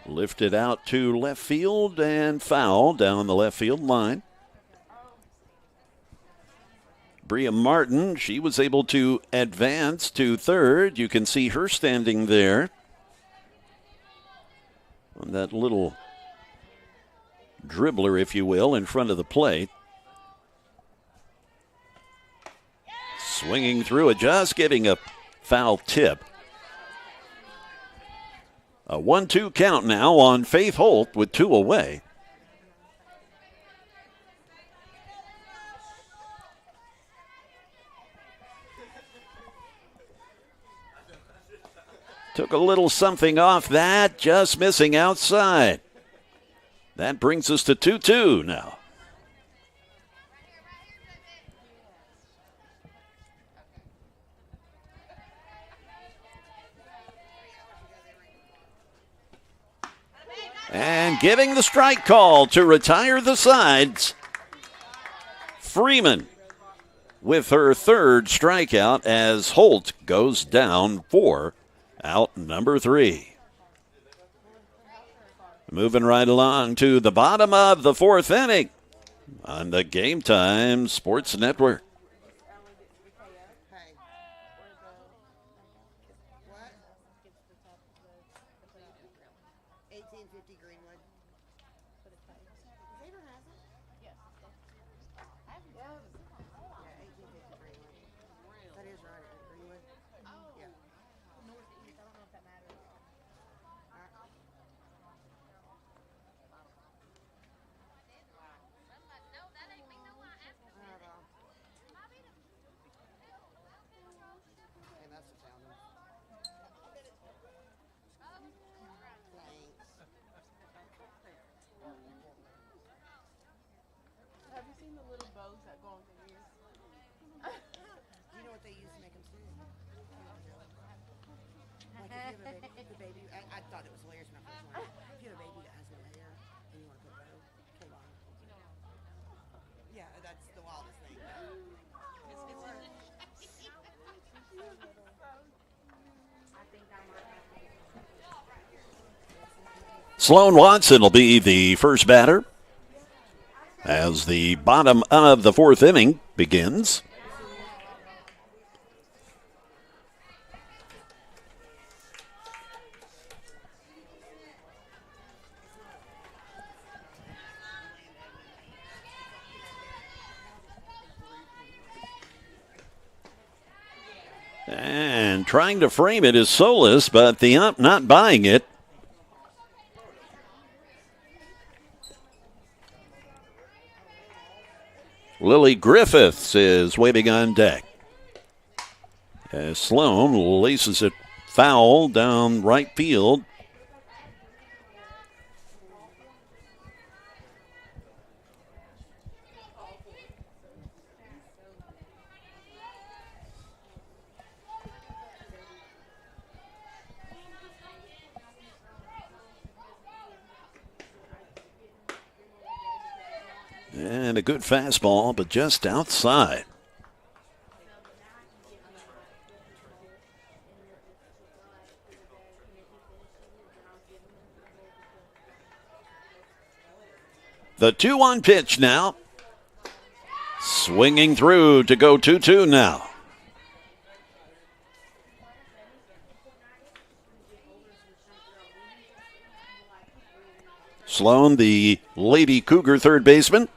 Lifted out to left field and foul down the left field line. Bria Martin, she was able to advance to third. You can see her standing there on that little dribbler, if you will, in front of the plate. Swinging through it, just getting a foul tip. A 1-2 count now on Faith Holt with two away. Took a little something off that, just missing outside. That brings us to 2-2 now. And giving the strike call to retire the sides. Freeman with her third strikeout as Holt goes down for out number 3. Moving right along to the bottom of the fourth inning on the Game Time Sports Network. 1850 Greenwood. Xavier has it? Yes. Yeah, 1850 Greenwood. That is right, Greenwood. Oh. Yeah. Northeast. I don't know if that matters. The baby, I thought it was hilarious when I first learned. If you have a baby that has no hair and you want to put bow, hold on. Yeah, that's the wildest thing. Sloan Watson will be the first batter as the bottom of the fourth inning begins. And trying to frame it is Solis, but the ump not buying it. Lily Griffiths is waiting on deck as Sloan laces it foul down right field. And a good fastball, but just outside. The 2-1 pitch now. Swinging through to go 2-2 now. Sloan, the Lady Cougar third baseman,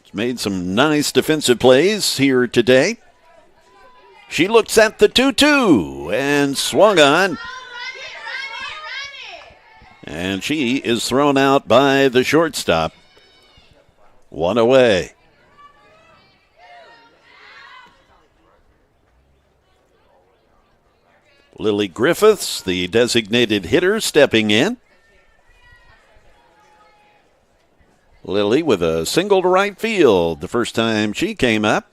has made some nice defensive plays here today. She looks at the 2-2 and swung on. And she is thrown out by the shortstop. One away. Lily Griffiths, the designated hitter, stepping in. Lily with a single to right field the first time she came up.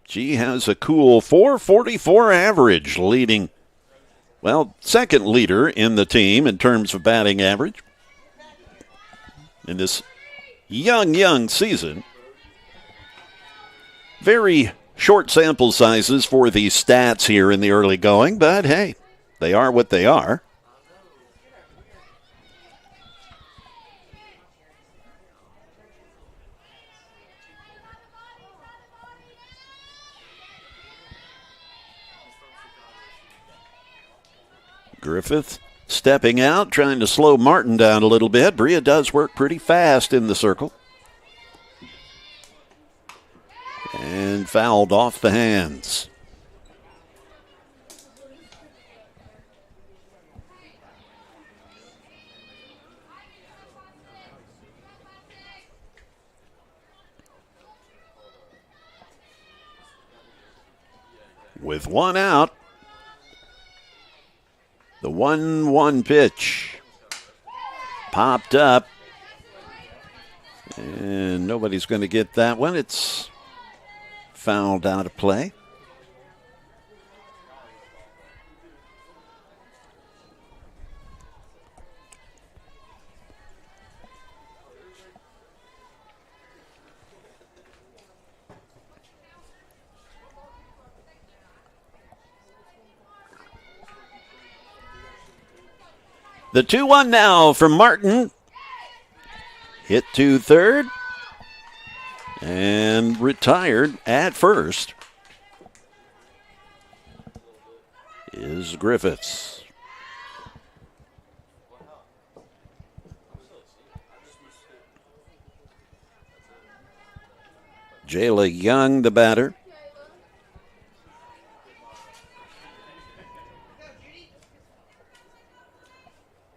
She has a cool .444 average, leading, well, second leader in the team in terms of batting average in this young season. Very short sample sizes for the stats here in the early going, but hey, they are what they are. Griffith stepping out, trying to slow Martin down a little bit. Bria does work pretty fast in the circle. And fouled off the hands. With one out, the 1-1 pitch popped up, and nobody's going to get that one. It's fouled out of play. The 2-1 now from Martin. Hit to third and retired at first is Griffiths. Jayla Young, the batter.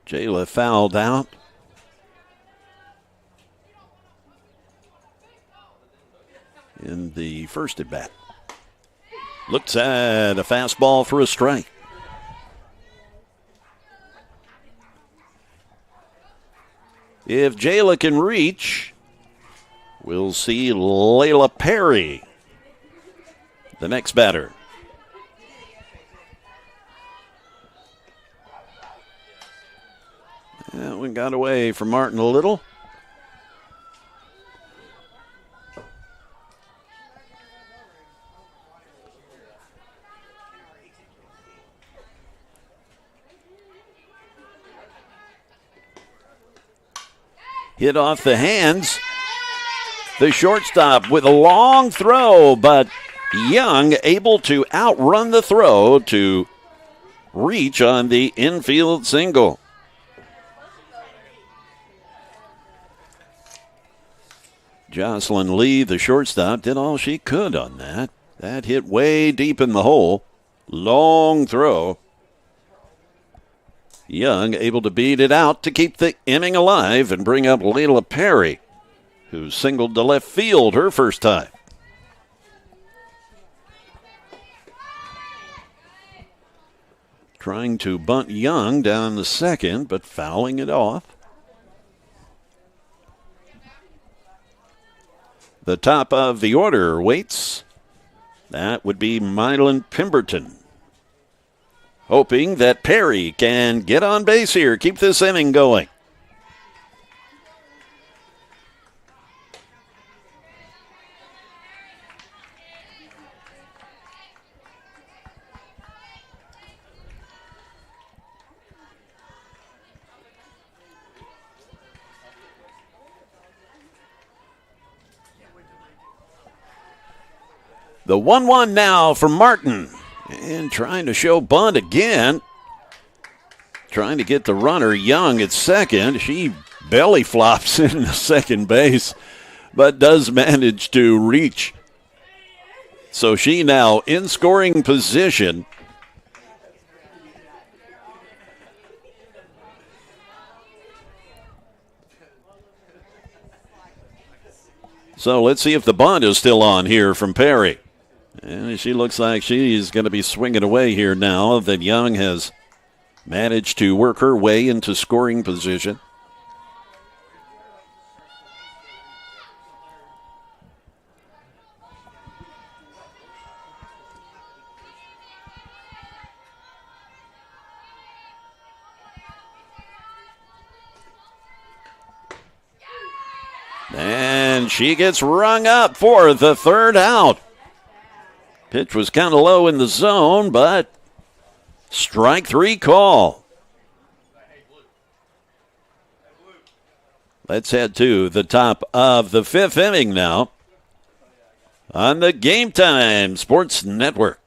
Jayla fouled out. In the first at bat. Looks at a fastball for a strike. If Jayla can reach, we'll see Layla Perry, the next batter. got away from Martin a little. Hit off the hands. The shortstop with a long throw, but Young able to outrun the throw to reach on the infield single. Jocelyn Lee, the shortstop, did all she could on that. That hit way deep in the hole. Long throw. Young able to beat it out to keep the inning alive and bring up Layla Perry, who singled to left field her first time. Trying to bunt Young down the second, but fouling it off. The top of the order waits. That would be Mylan Pemberton. Hoping that Perry can get on base here, keep this inning going. The 1-1 now from Martin. And trying to show bunt again. Trying to get the runner Young at second. She belly flops into second base, but does manage to reach. So she now in scoring position. So let's see if the bunt is still on here from Perry. And she looks like she's going to be swinging away here now that Young has managed to work her way into scoring position. And she gets rung up for the third out. Pitch was kind of low in the zone, but strike three call. Let's head to the top of the fifth inning now on the Game Time Sports Network.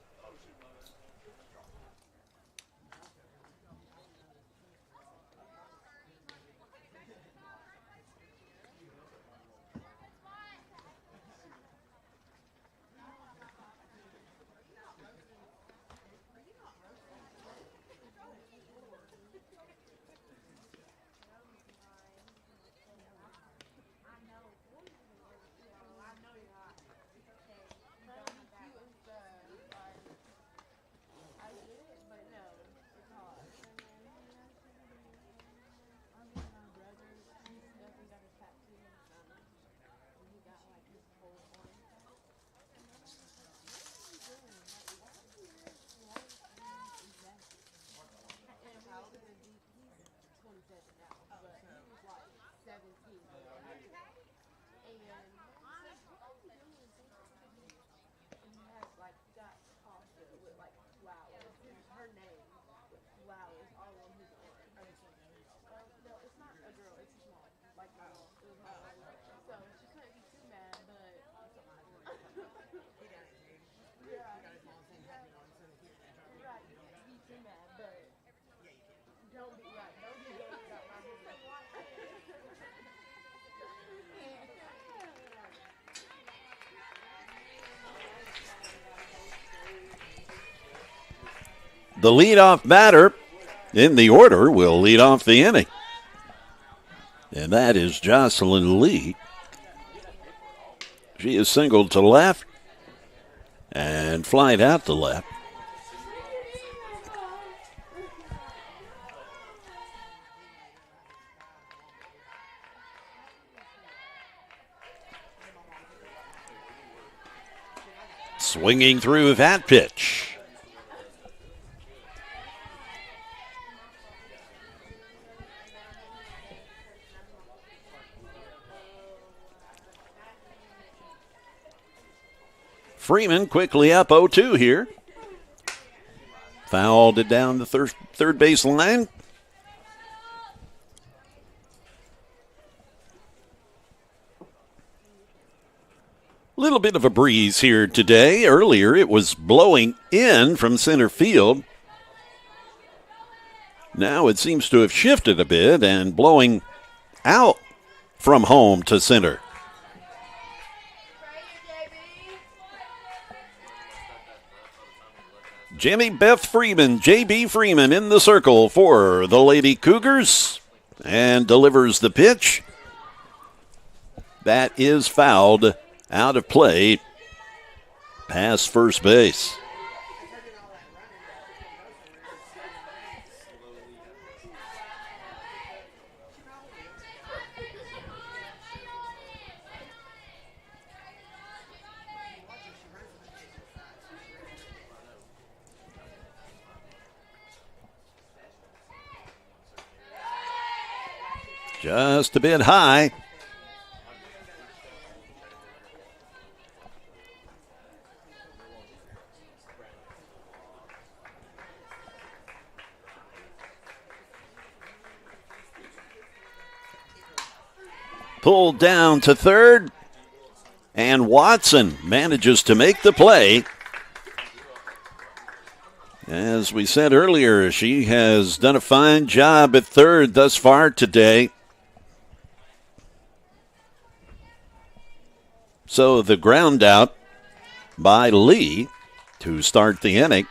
The leadoff batter in the order will lead off the inning. And that is Jocelyn Lee. She is singled to left and flied out to left. Swinging through that pitch. Freeman quickly up 0-2 here. Fouled it down the third base line. Little bit of a breeze here today. Earlier it was blowing in from center field. Now it seems to have shifted a bit and blowing out from home to center. Jimmy Beth Freeman, J.B. Freeman in the circle for the Lady Cougars and delivers the pitch. That is fouled out of play past first base. Just a bit high. Pulled down to third, and Watson manages to make the play. As we said earlier, she has done a fine job at third thus far today. So the ground out by Lee to start the inning.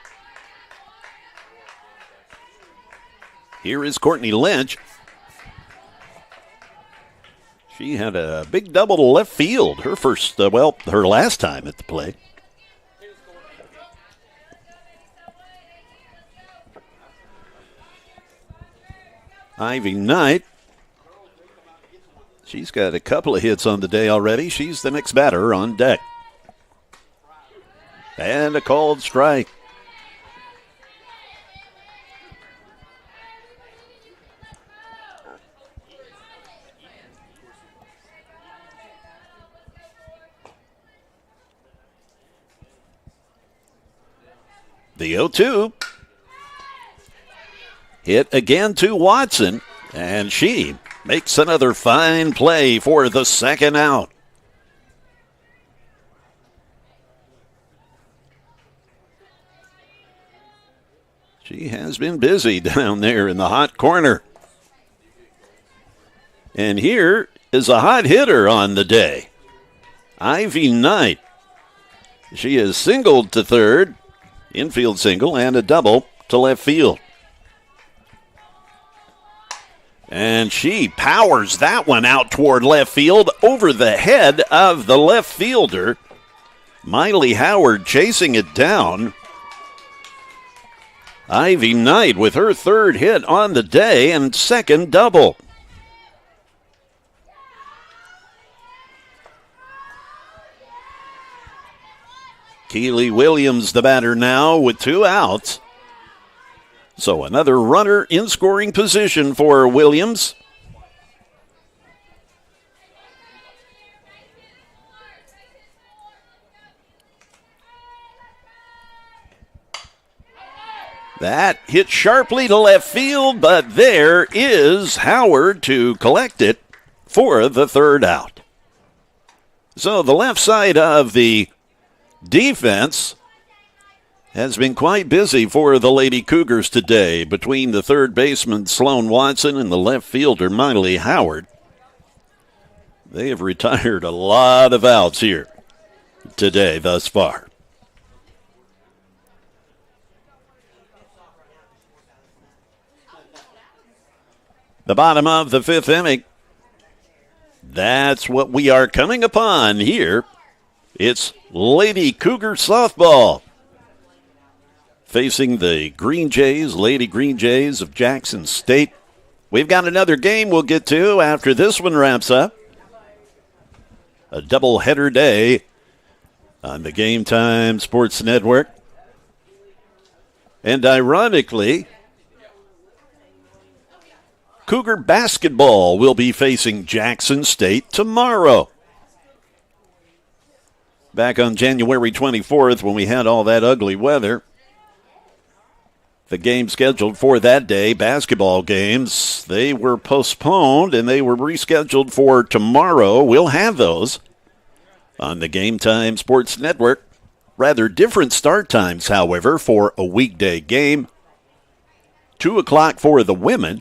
Here is Courtney Lynch. She had a big double to left field, her her last time at the plate. Ivy Knight, she's got a couple of hits on the day already. She's the next batter on deck. And a called strike. The 0-2. Hit again to Watson, and she makes another fine play for the second out. She has been busy down there in the hot corner. And here is a hot hitter on the day, Ivy Knight. She is singled to third, infield single, and a double to left field. And she powers that one out toward left field over the head of the left fielder. Miley Howard chasing it down. Ivy Knight with her third hit on the day and second double. Keely Williams the batter now with 2 outs. So another runner in scoring position for Williams. That hit sharply to left field, but there is Howard to collect it for the third out. So the left side of the defense has been quite busy for the Lady Cougars today between the third baseman Sloan Watson and the left fielder Miley Howard. They have retired a lot of outs here today thus far. The bottom of the fifth inning. That's what we are coming upon here. It's Lady Cougar softball facing the Greenjays, Lady Greenjays of Jackson State. We've got another game we'll get to after this one wraps up. A doubleheader day on the Game Time Sports Network. And ironically, Cougar basketball will be facing Jackson State tomorrow. back on January 24th when we had all that ugly weather. The game scheduled for that day, basketball games, they were postponed and they were rescheduled for tomorrow. We'll have those on the Game Time Sports Network. Rather different start times, however, for a weekday game. 2 o'clock for the women.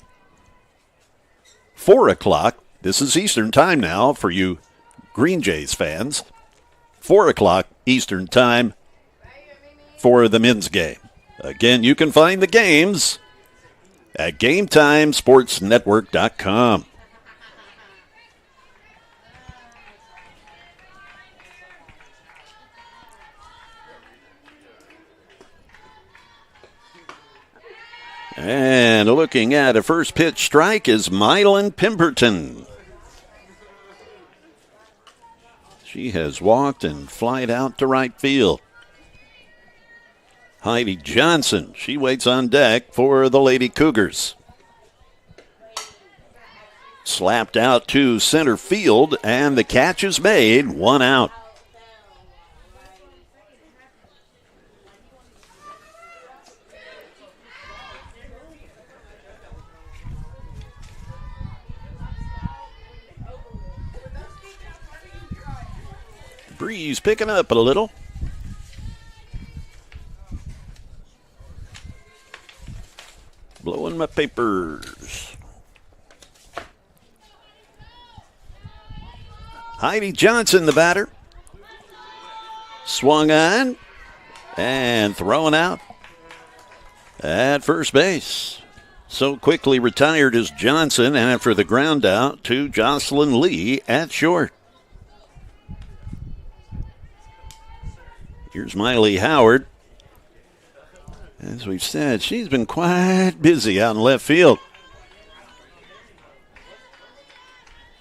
4 o'clock. This is Eastern time now for you Greenjays fans. 4 o'clock Eastern time for the men's game. Again, you can find the games at GameTimeSportsNetwork.com. And looking at a first pitch strike is Mylan Pemberton. She has walked and flied out to right field. Heidi Johnson, she waits on deck for the Lady Cougars. Slapped out to center field, and the catch is made. 1 out. Breeze picking up a little. Blowing my papers. Heidi Johnson, the batter. Swung on and thrown out at first base. So quickly retired is Johnson after the ground out to Jocelyn Lee at short. Here's Miley Howard. As we've said, she's been quite busy out in left field.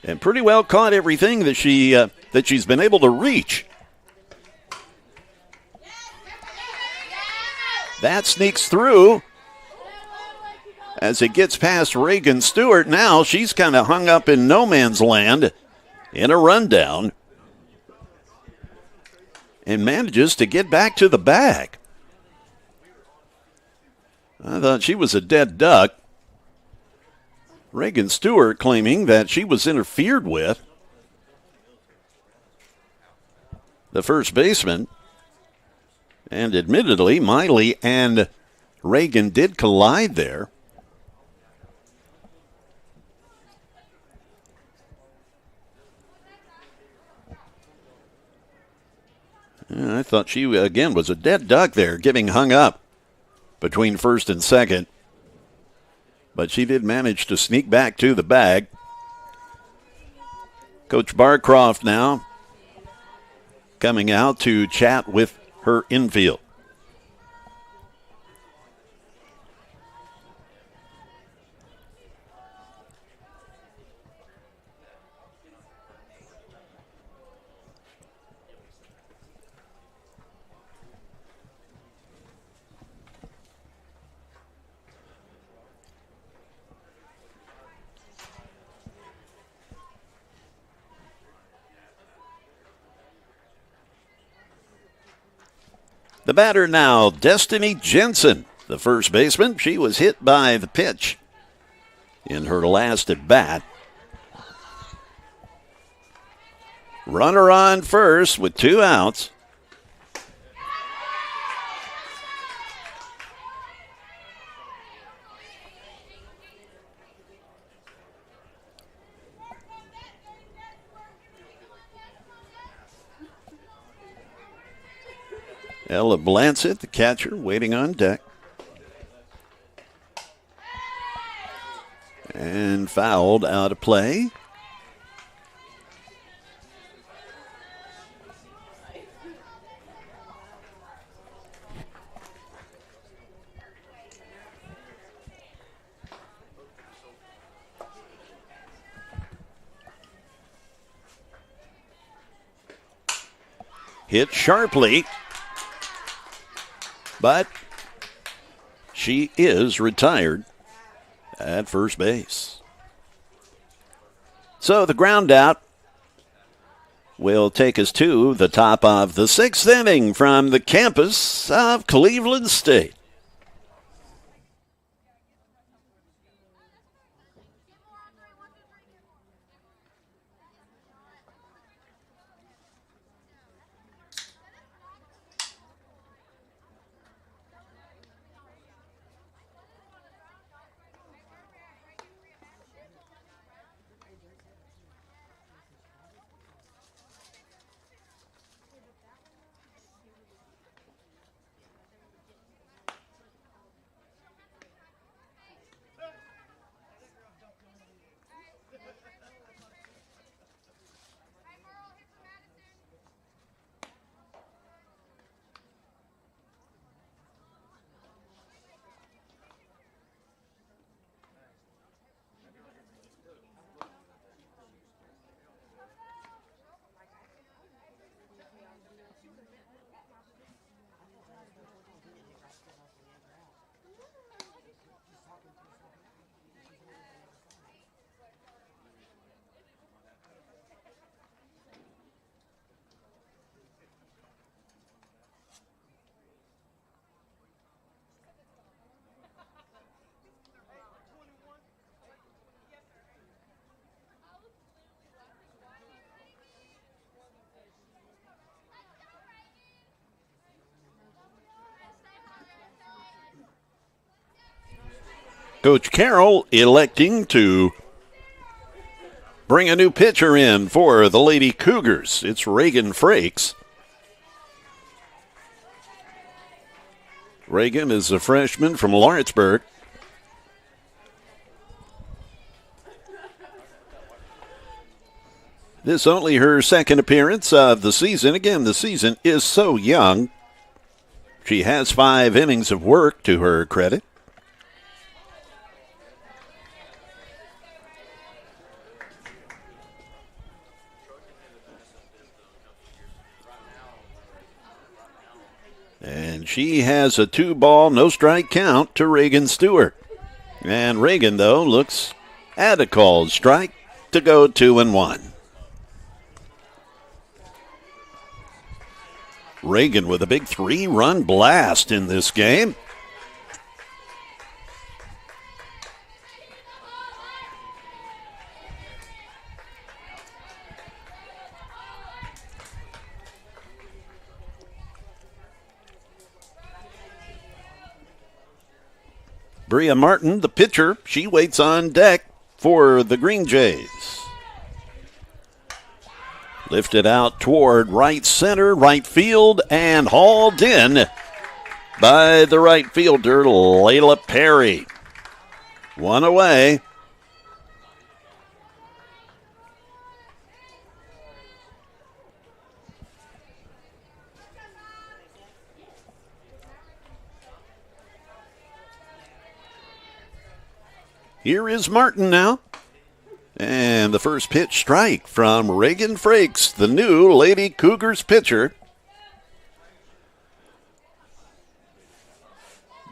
And pretty well caught everything that she's been able to reach. That sneaks through as it gets past Reagan Stewart. Now she's kind of hung up in no man's land in a rundown. And manages to get back to the bag. I thought she was a dead duck. Reagan Stewart claiming that she was interfered with. The first baseman. And admittedly, Miley and Reagan did collide there. I thought she, again, was a dead duck there, getting hung up between first and second. But she did manage to sneak back to the bag. Coach Barcroft now coming out to chat with her infield. The batter now, Destiny Jensen, the first baseman. She was hit by the pitch in her last at bat. Runner on first with 2 outs. Ella Blancett, the catcher, waiting on deck. And fouled out of play. Hit sharply. But she is retired at first base. So the ground out will take us to the top of the 6th inning from the campus of Cleveland State. Coach Carroll electing to bring a new pitcher in for the Lady Cougars. It's Reagan Frakes. Reagan is a freshman from Lawrenceburg. This only her second appearance of the season. Again, the season is so young. She has 5 innings of work to her credit. And she has a 2-ball, no-strike count to Reagan Stewart. And Reagan, though, looks at a called strike to go 2-1. Reagan with a big 3-run blast in this game. Bria Martin, the pitcher, she waits on deck for the Greenjays. Lifted out toward right center, right field, and hauled in by the right fielder, Layla Perry. 1 away. Here is Martin now. And the first pitch strike from Reagan Frakes, the new Lady Cougars pitcher.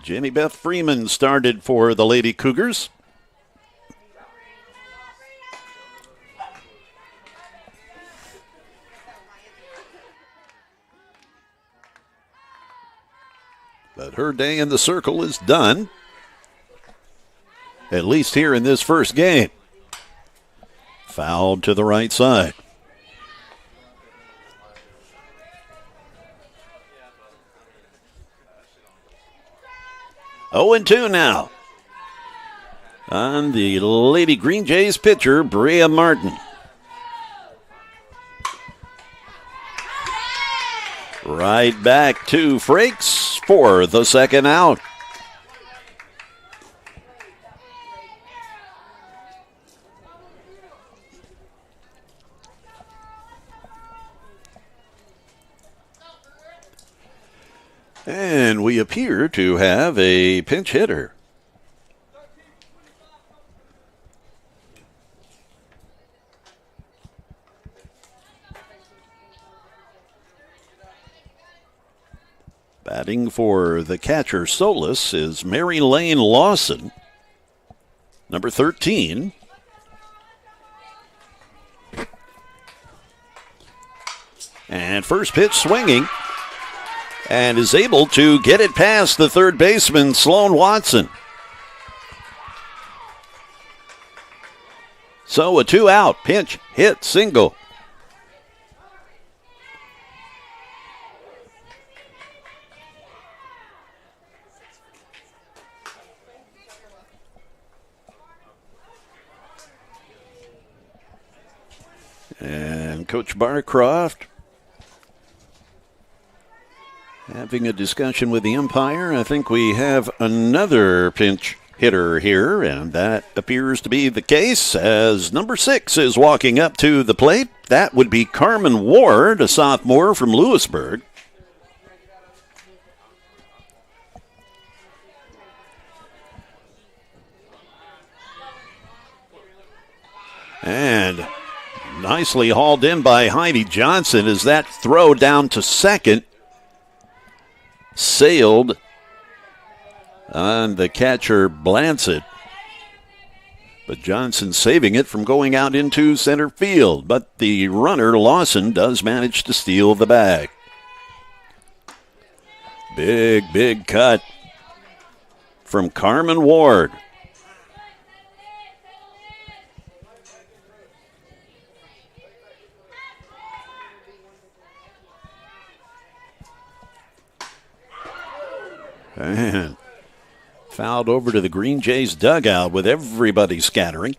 Jenny Beth Freeman started for the Lady Cougars. But her day in the circle is done. At least here in this first game. Fouled to the right side. Oh, 0-2 now. On the Lady Greenjays pitcher, Bria Martin. Right back to Frakes for the second out. And we appear to have a pinch hitter. Batting for the catcher Solis is Mary Lane Lawson, number 13. And first pitch swinging. And is able to get it past the third baseman, Sloan Watson. So a 2-out, pinch, hit, single. And Coach Barcroft having a discussion with the umpire. I think we have another pinch hitter here, and that appears to be the case as number 6 is walking up to the plate. That would be Carmen Ward, a sophomore from Lewisburg. And nicely hauled in by Heidi Johnson as that throw down to second sailed on the catcher Blancett. But Johnson saving it from going out into center field. But the runner, Lawson, does manage to steal the bag. Big cut from Carmen Ward. And fouled over to the Greenjays dugout with everybody scattering.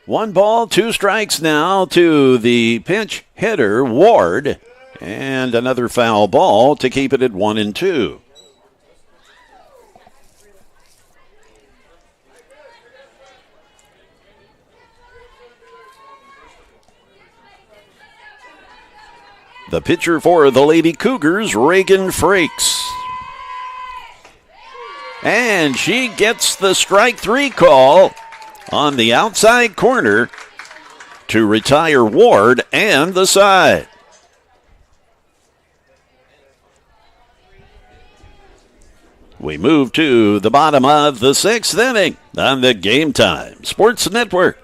One ball, 2 strikes now to the pinch hitter, Ward. And another foul ball to keep it at 1-2. The pitcher for the Lady Cougars, Reagan Frakes. And she gets the strike 3 call on the outside corner to retire Ward and the side. We move to the bottom of the 6th inning on the Game Time Sports Network.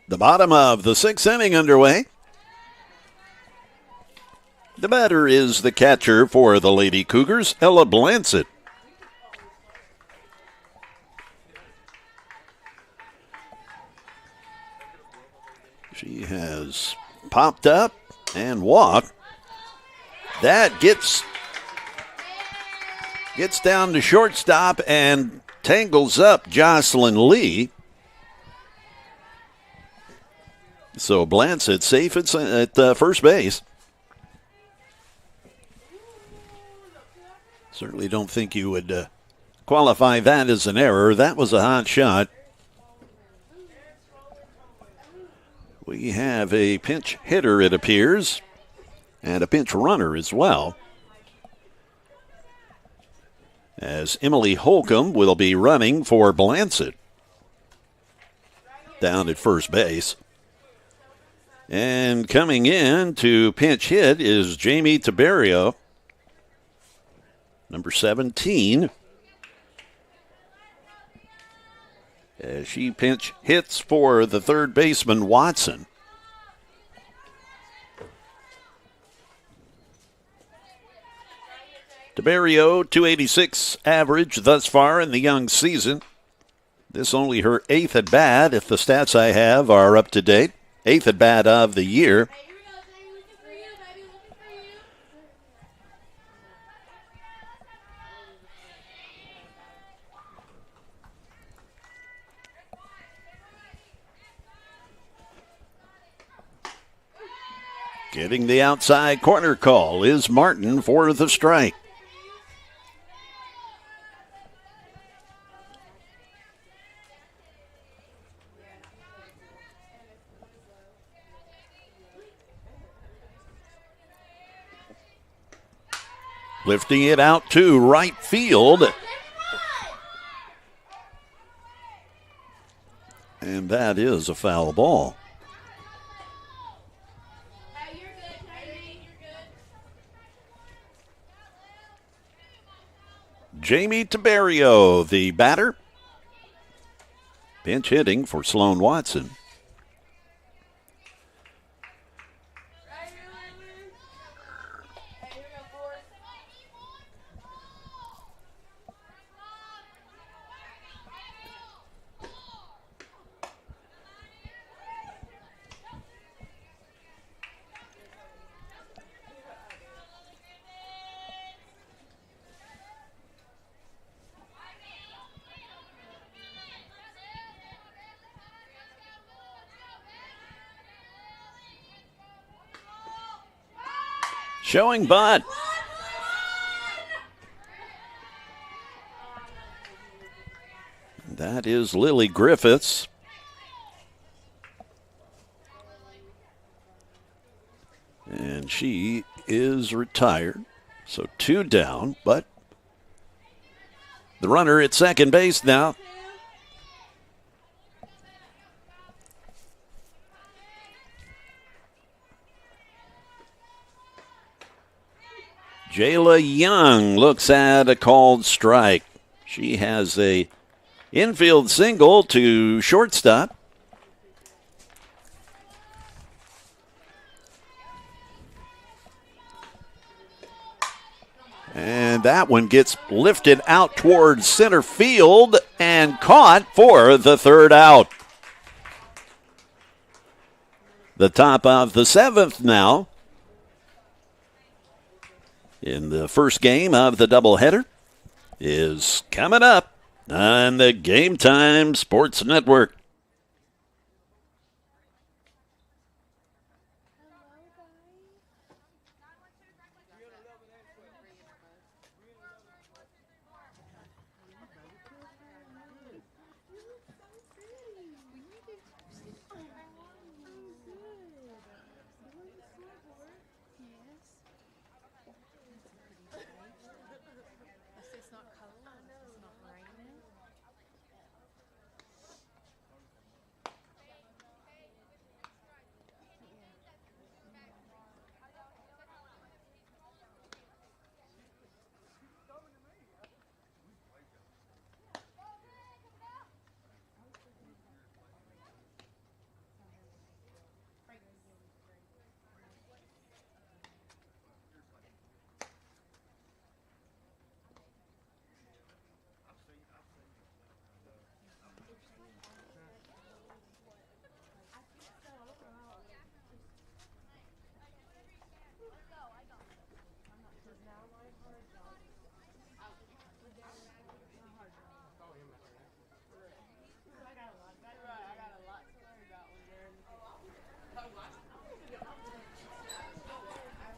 The bottom of the 6th inning underway. The batter is the catcher for the Lady Cougars, Ella Blancett. She has popped up and walked. That gets down to shortstop and tangles up Jocelyn Lee. So Blancett safe at first base. Certainly don't think you would qualify that as an error. That was a hot shot. We have a pinch hitter, it appears, and a pinch runner as well, as Emily Holcomb will be running for Blancett. down at first base. And coming in to pinch hit is Jamie Tiberio, number 17. As she pinch hits for the third baseman, Watson. Tiberio, 286 average thus far in the young season. This only her 8th at bat, if the stats I have are up to date. 8th at bat of the year. Getting the outside corner call is Martin for the strike. Lifting it out to right field. And that is a foul ball. Jamie Tiberio, the batter. Pinch hitting for Sloan Watson. Showing butt. That is Lily Griffiths. And she is retired. So 2 down, but the runner at second base now. Jayla Young looks at a called strike. She has a infield single to shortstop. And that one gets lifted out towards center field and caught for the third out. The top of the 7th now. In the first game of the doubleheader is coming up on the Game Time Sports Network.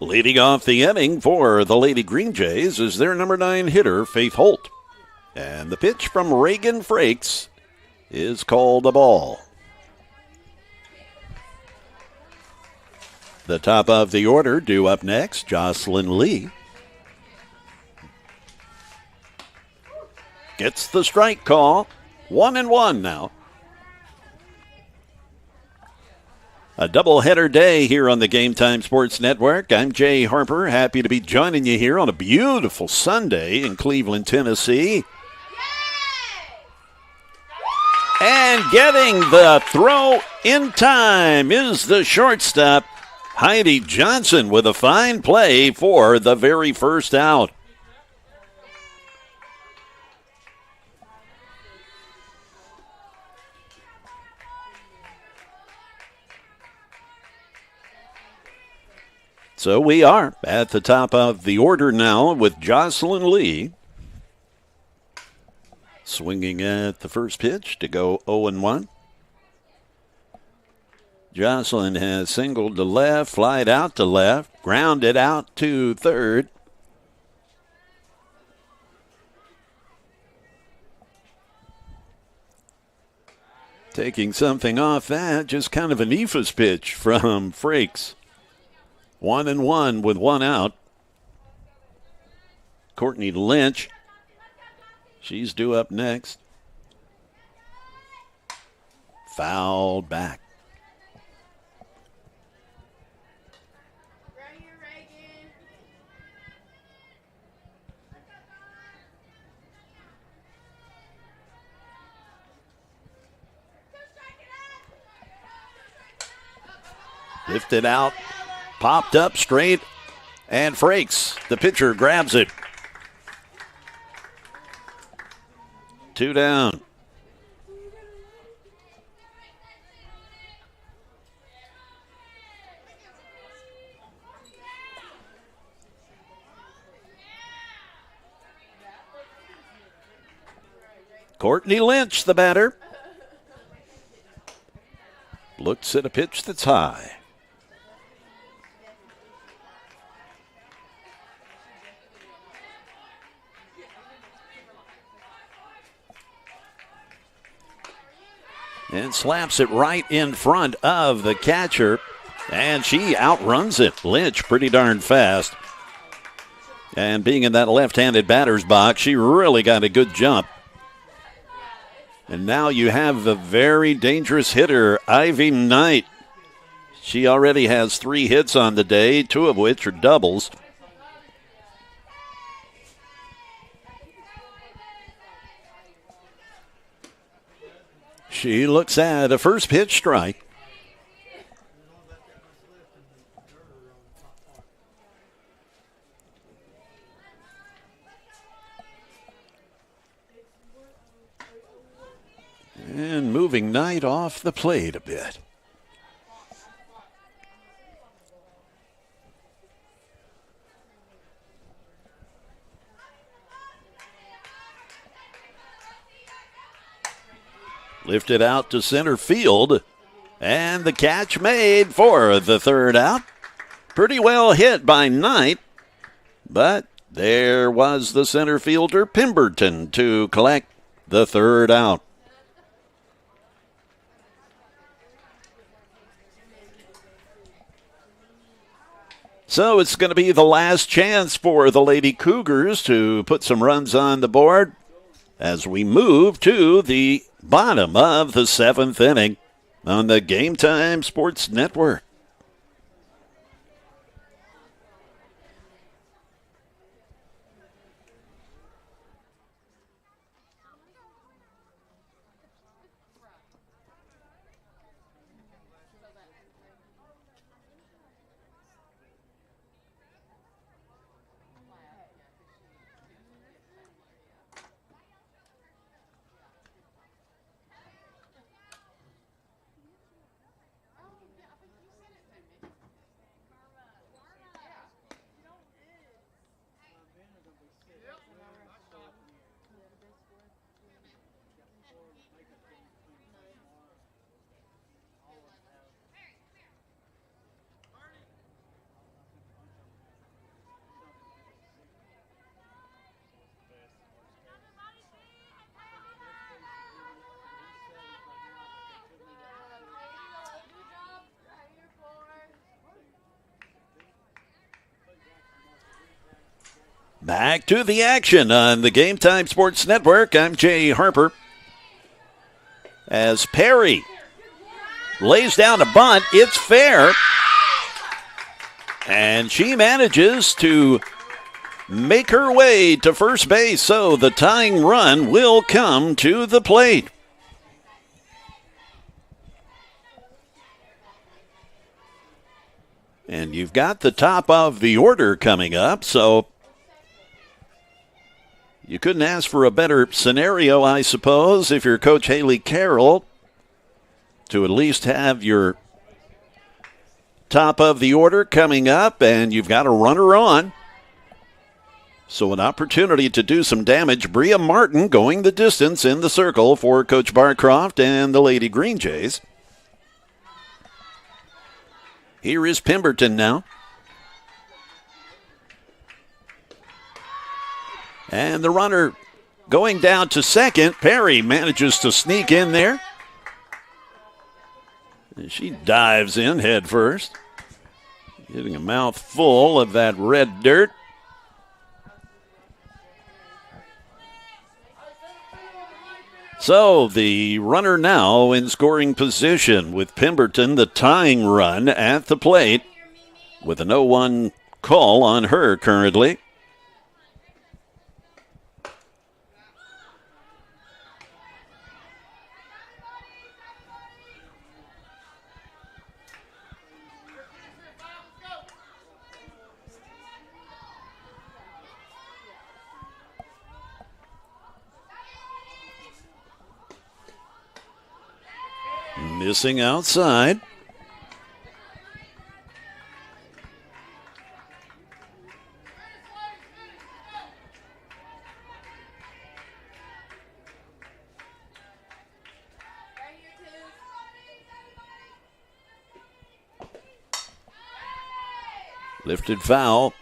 Leading off the inning for the Lady Greenjays is their number 9 hitter, Faith Holt. And the pitch from Reagan Frakes is called a ball. The top of the order due up next, Jocelyn Lee. Gets the strike call. 1-1 now. A doubleheader day here on the Game Time Sports Network. I'm Jay Harper, happy to be joining you here on a beautiful Sunday in Cleveland, Tennessee. And getting the throw in time is the shortstop, Heidi Johnson, with a fine play for the very first out. So we are at the top of the order now with Jocelyn Lee swinging at the first pitch to go 0-1. Jocelyn has singled to left, flied out to left, grounded out to third. Taking something off that, just kind of an eephus pitch from Frakes. 1-1 with one out. Courtney Lynch, she's due up next. Fouled back. Right here, Reagan. Lifted out, popped up straight, and Frakes, the pitcher, grabs it. 2 down. Courtney Lynch, the batter. Looks at a pitch that's high. And slaps it right in front of the catcher. And she outruns it. Lynch pretty darn fast. And being in that left-handed batter's box, she really got a good jump. And now you have the very dangerous hitter, Ivy Knight. She already has 3 hits on the day, 2 of which are doubles. She looks at a first pitch strike. And moving Knight off the plate a bit. Lifted out to center field. And the catch made for the third out. Pretty well hit by Knight. But there was the center fielder, Pemberton, to collect the third out. So it's going to be the last chance for the Lady Cougars to put some runs on the board as we move to the bottom of the 7th inning on the Game Time Sports Network. Back to the action on the Game Time Sports Network. I'm Jay Harper. As Perry lays down a bunt. It's fair. And she manages to make her way to first base, so the tying run will come to the plate. And you've got the top of the order coming up, so you couldn't ask for a better scenario, I suppose, if you're Coach Haley Carroll, to at least have your top of the order coming up, and you've got a runner on. So an opportunity to do some damage. Bria Martin going the distance in the circle for Coach Barcroft and the Lady Greenjays. Here is Pemberton now. And the runner going down to second. Perry manages to sneak in there. And she dives in head first, getting a mouthful of that red dirt. So the runner now in scoring position with Pemberton, the tying run at the plate, with a 0-1 call on her currently. Missing outside. Lifted foul.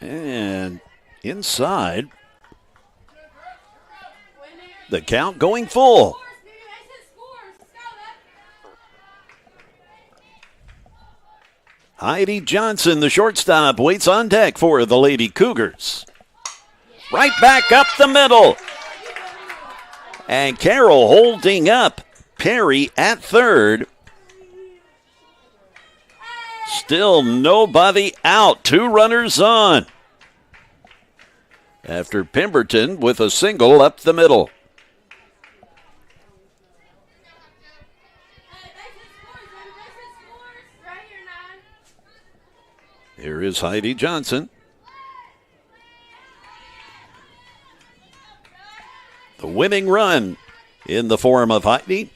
And inside, the count going full. Heidi Johnson, the shortstop, waits on deck for the Lady Cougars. Right back up the middle. And Carroll holding up Perry at third. Still nobody out. 2 runners on. After Pemberton with a single up the middle. Here is Heidi Johnson. The winning run in the form of Heidi.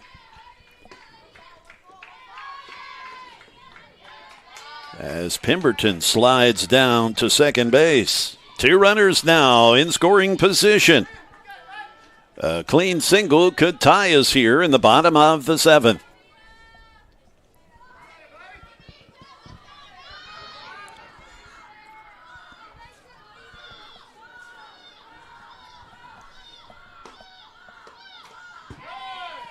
As Pemberton slides down to second base. 2 runners now in scoring position. A clean single could tie us here in the bottom of the 7th.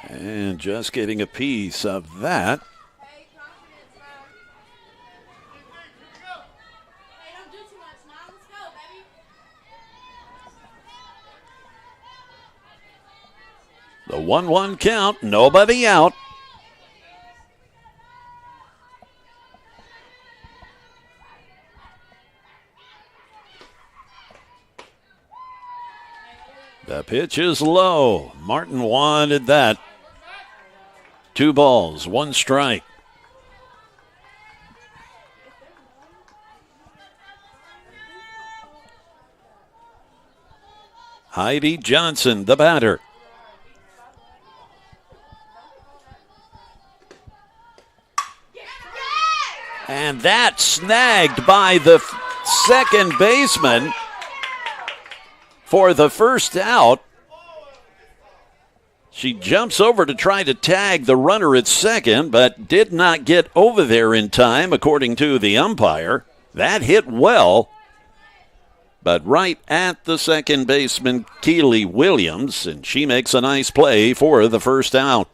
And just getting a piece of that. The 1-1 count, nobody out. The pitch is low. Martin wanted that. 2 balls, 1 strike. Heidi Johnson, the batter. And that snagged by the second baseman for the first out. She jumps over to try to tag the runner at second, but did not get over there in time, according to the umpire. That hit well, but right at the second baseman, Keely Williams, and she makes a nice play for the first out.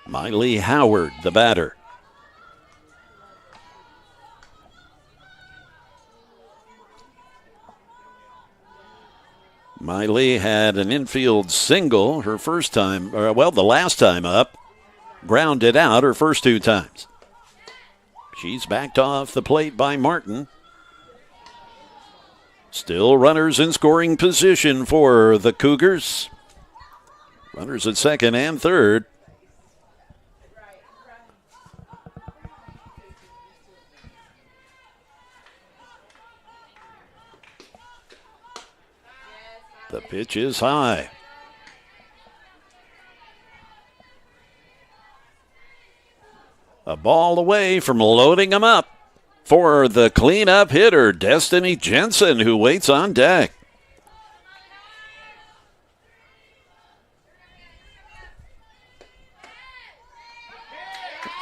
Miley Howard, the batter. Miley had an infield single her first time, the last time up. Grounded out her first two times. She's backed off the plate by Martin. Still runners in scoring position for the Cougars. Runners at second and third. The pitch is high. A ball away from loading them up for the cleanup hitter, Destiny Jensen, who waits on deck.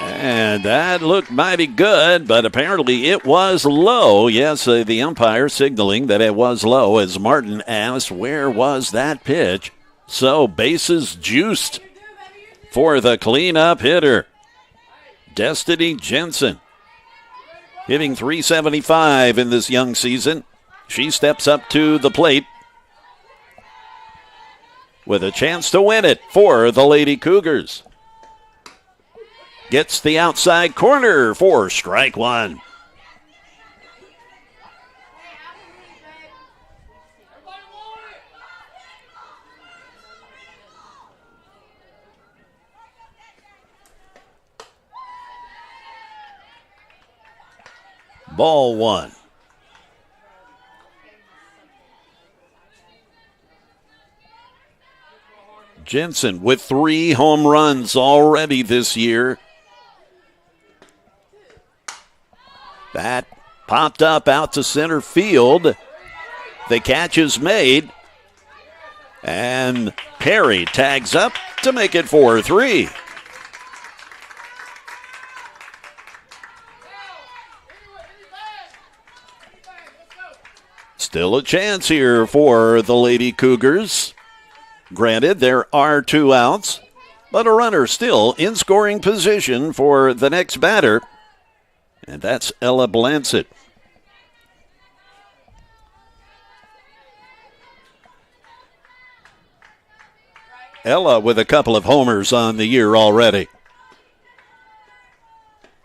And that looked mighty good, but apparently it was low. Yes, the umpire signaling that it was low as Martin asked, where was that pitch? So bases juiced for the cleanup hitter, Destiny Jensen. Hitting .375 in this young season. She steps up to the plate with a chance to win it for the Lady Cougars. Gets the outside corner for strike one. Ball one. Jensen with 3 home runs already this year. That popped up out to center field. The catch is made. And Perry tags up to make it 4-3. Still a chance here for the Lady Cougars. Granted, there are 2 outs, but a runner still in scoring position for the next batter. And that's Ella Blansett. Ella with a couple of homers on the year already.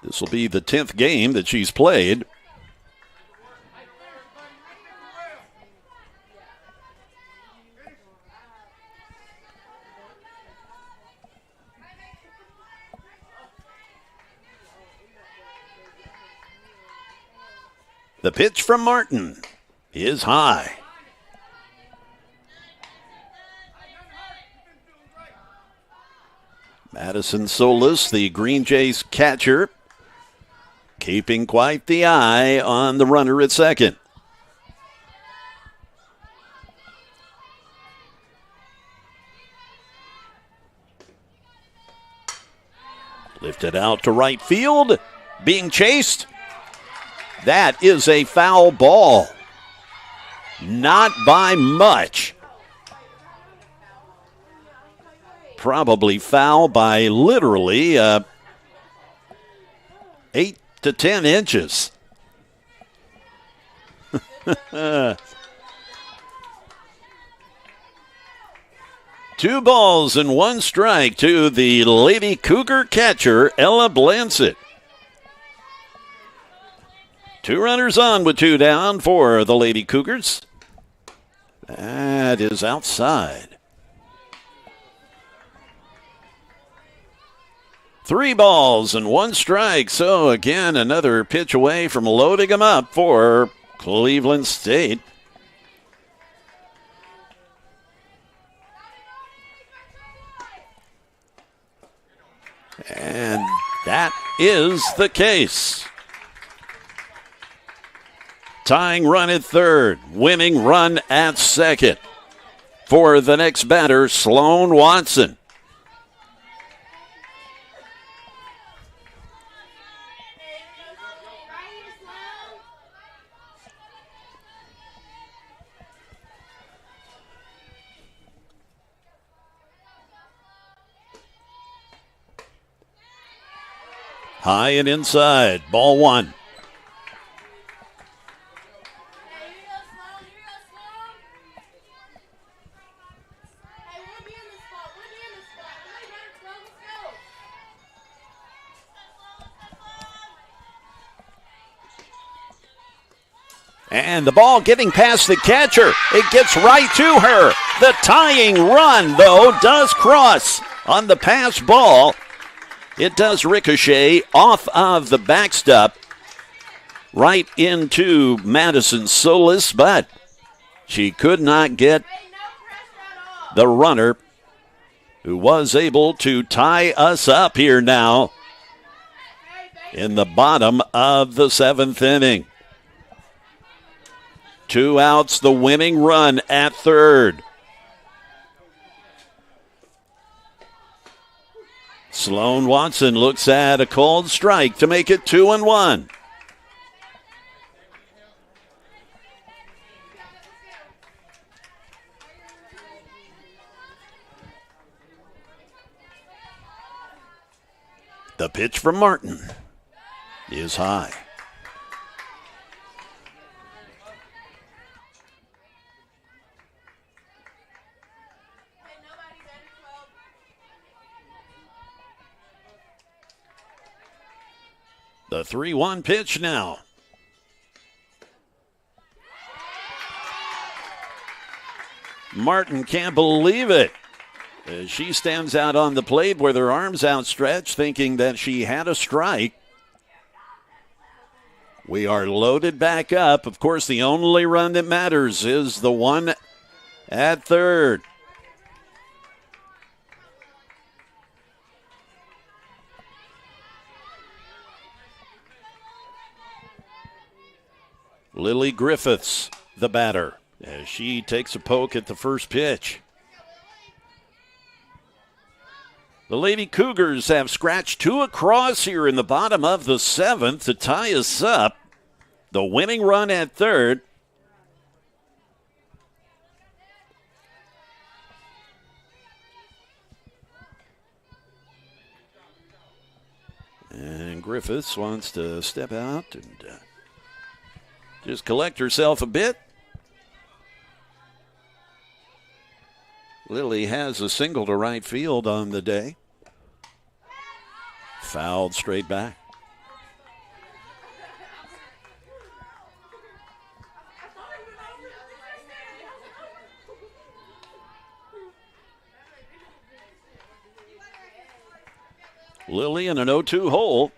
This will be the 10th game that she's played. The pitch from Martin is high. Madison Solis, the Greenjays catcher, keeping quite the eye on the runner at second. Lifted out to right field, being chased. That is a foul ball. Not by much. Probably foul by literally 8 to 10 inches. 2 balls and 1 strike to the Lady Cougar catcher, Ella Blansett. 2 runners on with 2 down for the Lady Cougars. That is outside. 3 balls and 1 strike. So again, another pitch away from loading them up for Cleveland State. And that is the case. Tying run at third, winning run at second. For the next batter, Sloan Watson. High and inside. Ball one. And the ball getting past the catcher. It gets right to her. The tying run, though, does cross on the pass ball. It does ricochet off of the backstop right into Madison Solis, but she could not get the runner who was able to tie us up here now in the bottom of the seventh inning. 2 outs, the winning run at third. Sloan Watson looks at a called strike to make it 2-1. The pitch from Martin is high. The 3-1 pitch now. Martin can't believe it. As she stands out on the plate with her arms outstretched, thinking that she had a strike. We are loaded back up. Of course, the only run that matters is the one at third. Lily Griffiths, the batter, as she takes a poke at the first pitch. The Lady Cougars have scratched 2 across here in the bottom of the seventh to tie us up. The winning run at third. And Griffiths wants to step out and just collect herself a bit. Lily has a single to right field on the day. Fouled straight back. Lily in an 0-2 hole.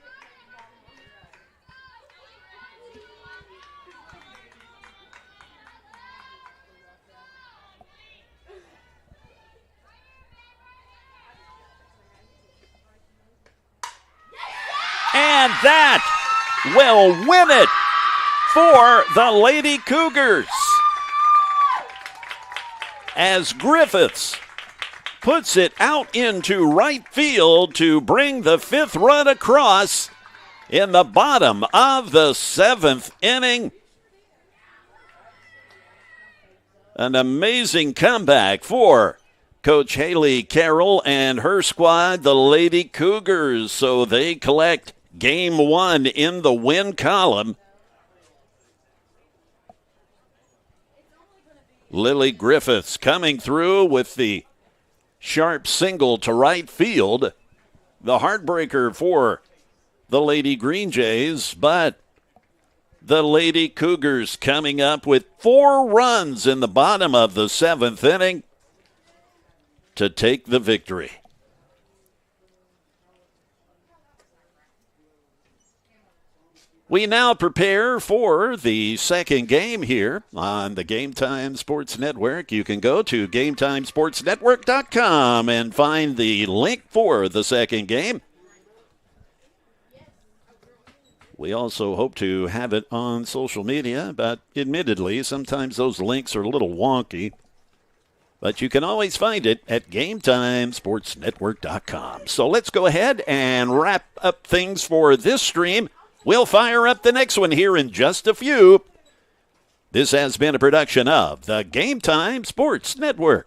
And that will win it for the Lady Cougars. As Griffiths puts it out into right field to bring the 5th run across in the bottom of the 7th inning. An amazing comeback for Coach Haley Carroll and her squad, the Lady Cougars. So they collect Game 1 in the win column. Lily Griffiths coming through with the sharp single to right field. The heartbreaker for the Lady Greenjays, but the Lady Cougars coming up with 4 runs in the bottom of the 7th inning to take the victory. We now prepare for the second game here on the Game Time Sports Network. You can go to GameTimeSportsNetwork.com and find the link for the second game. We also hope to have it on social media, but admittedly, sometimes those links are a little wonky. But you can always find it at GameTimeSportsNetwork.com. So let's go ahead and wrap up things for this stream. We'll fire up the next one here in just a few. This has been a production of the Game Time Sports Network.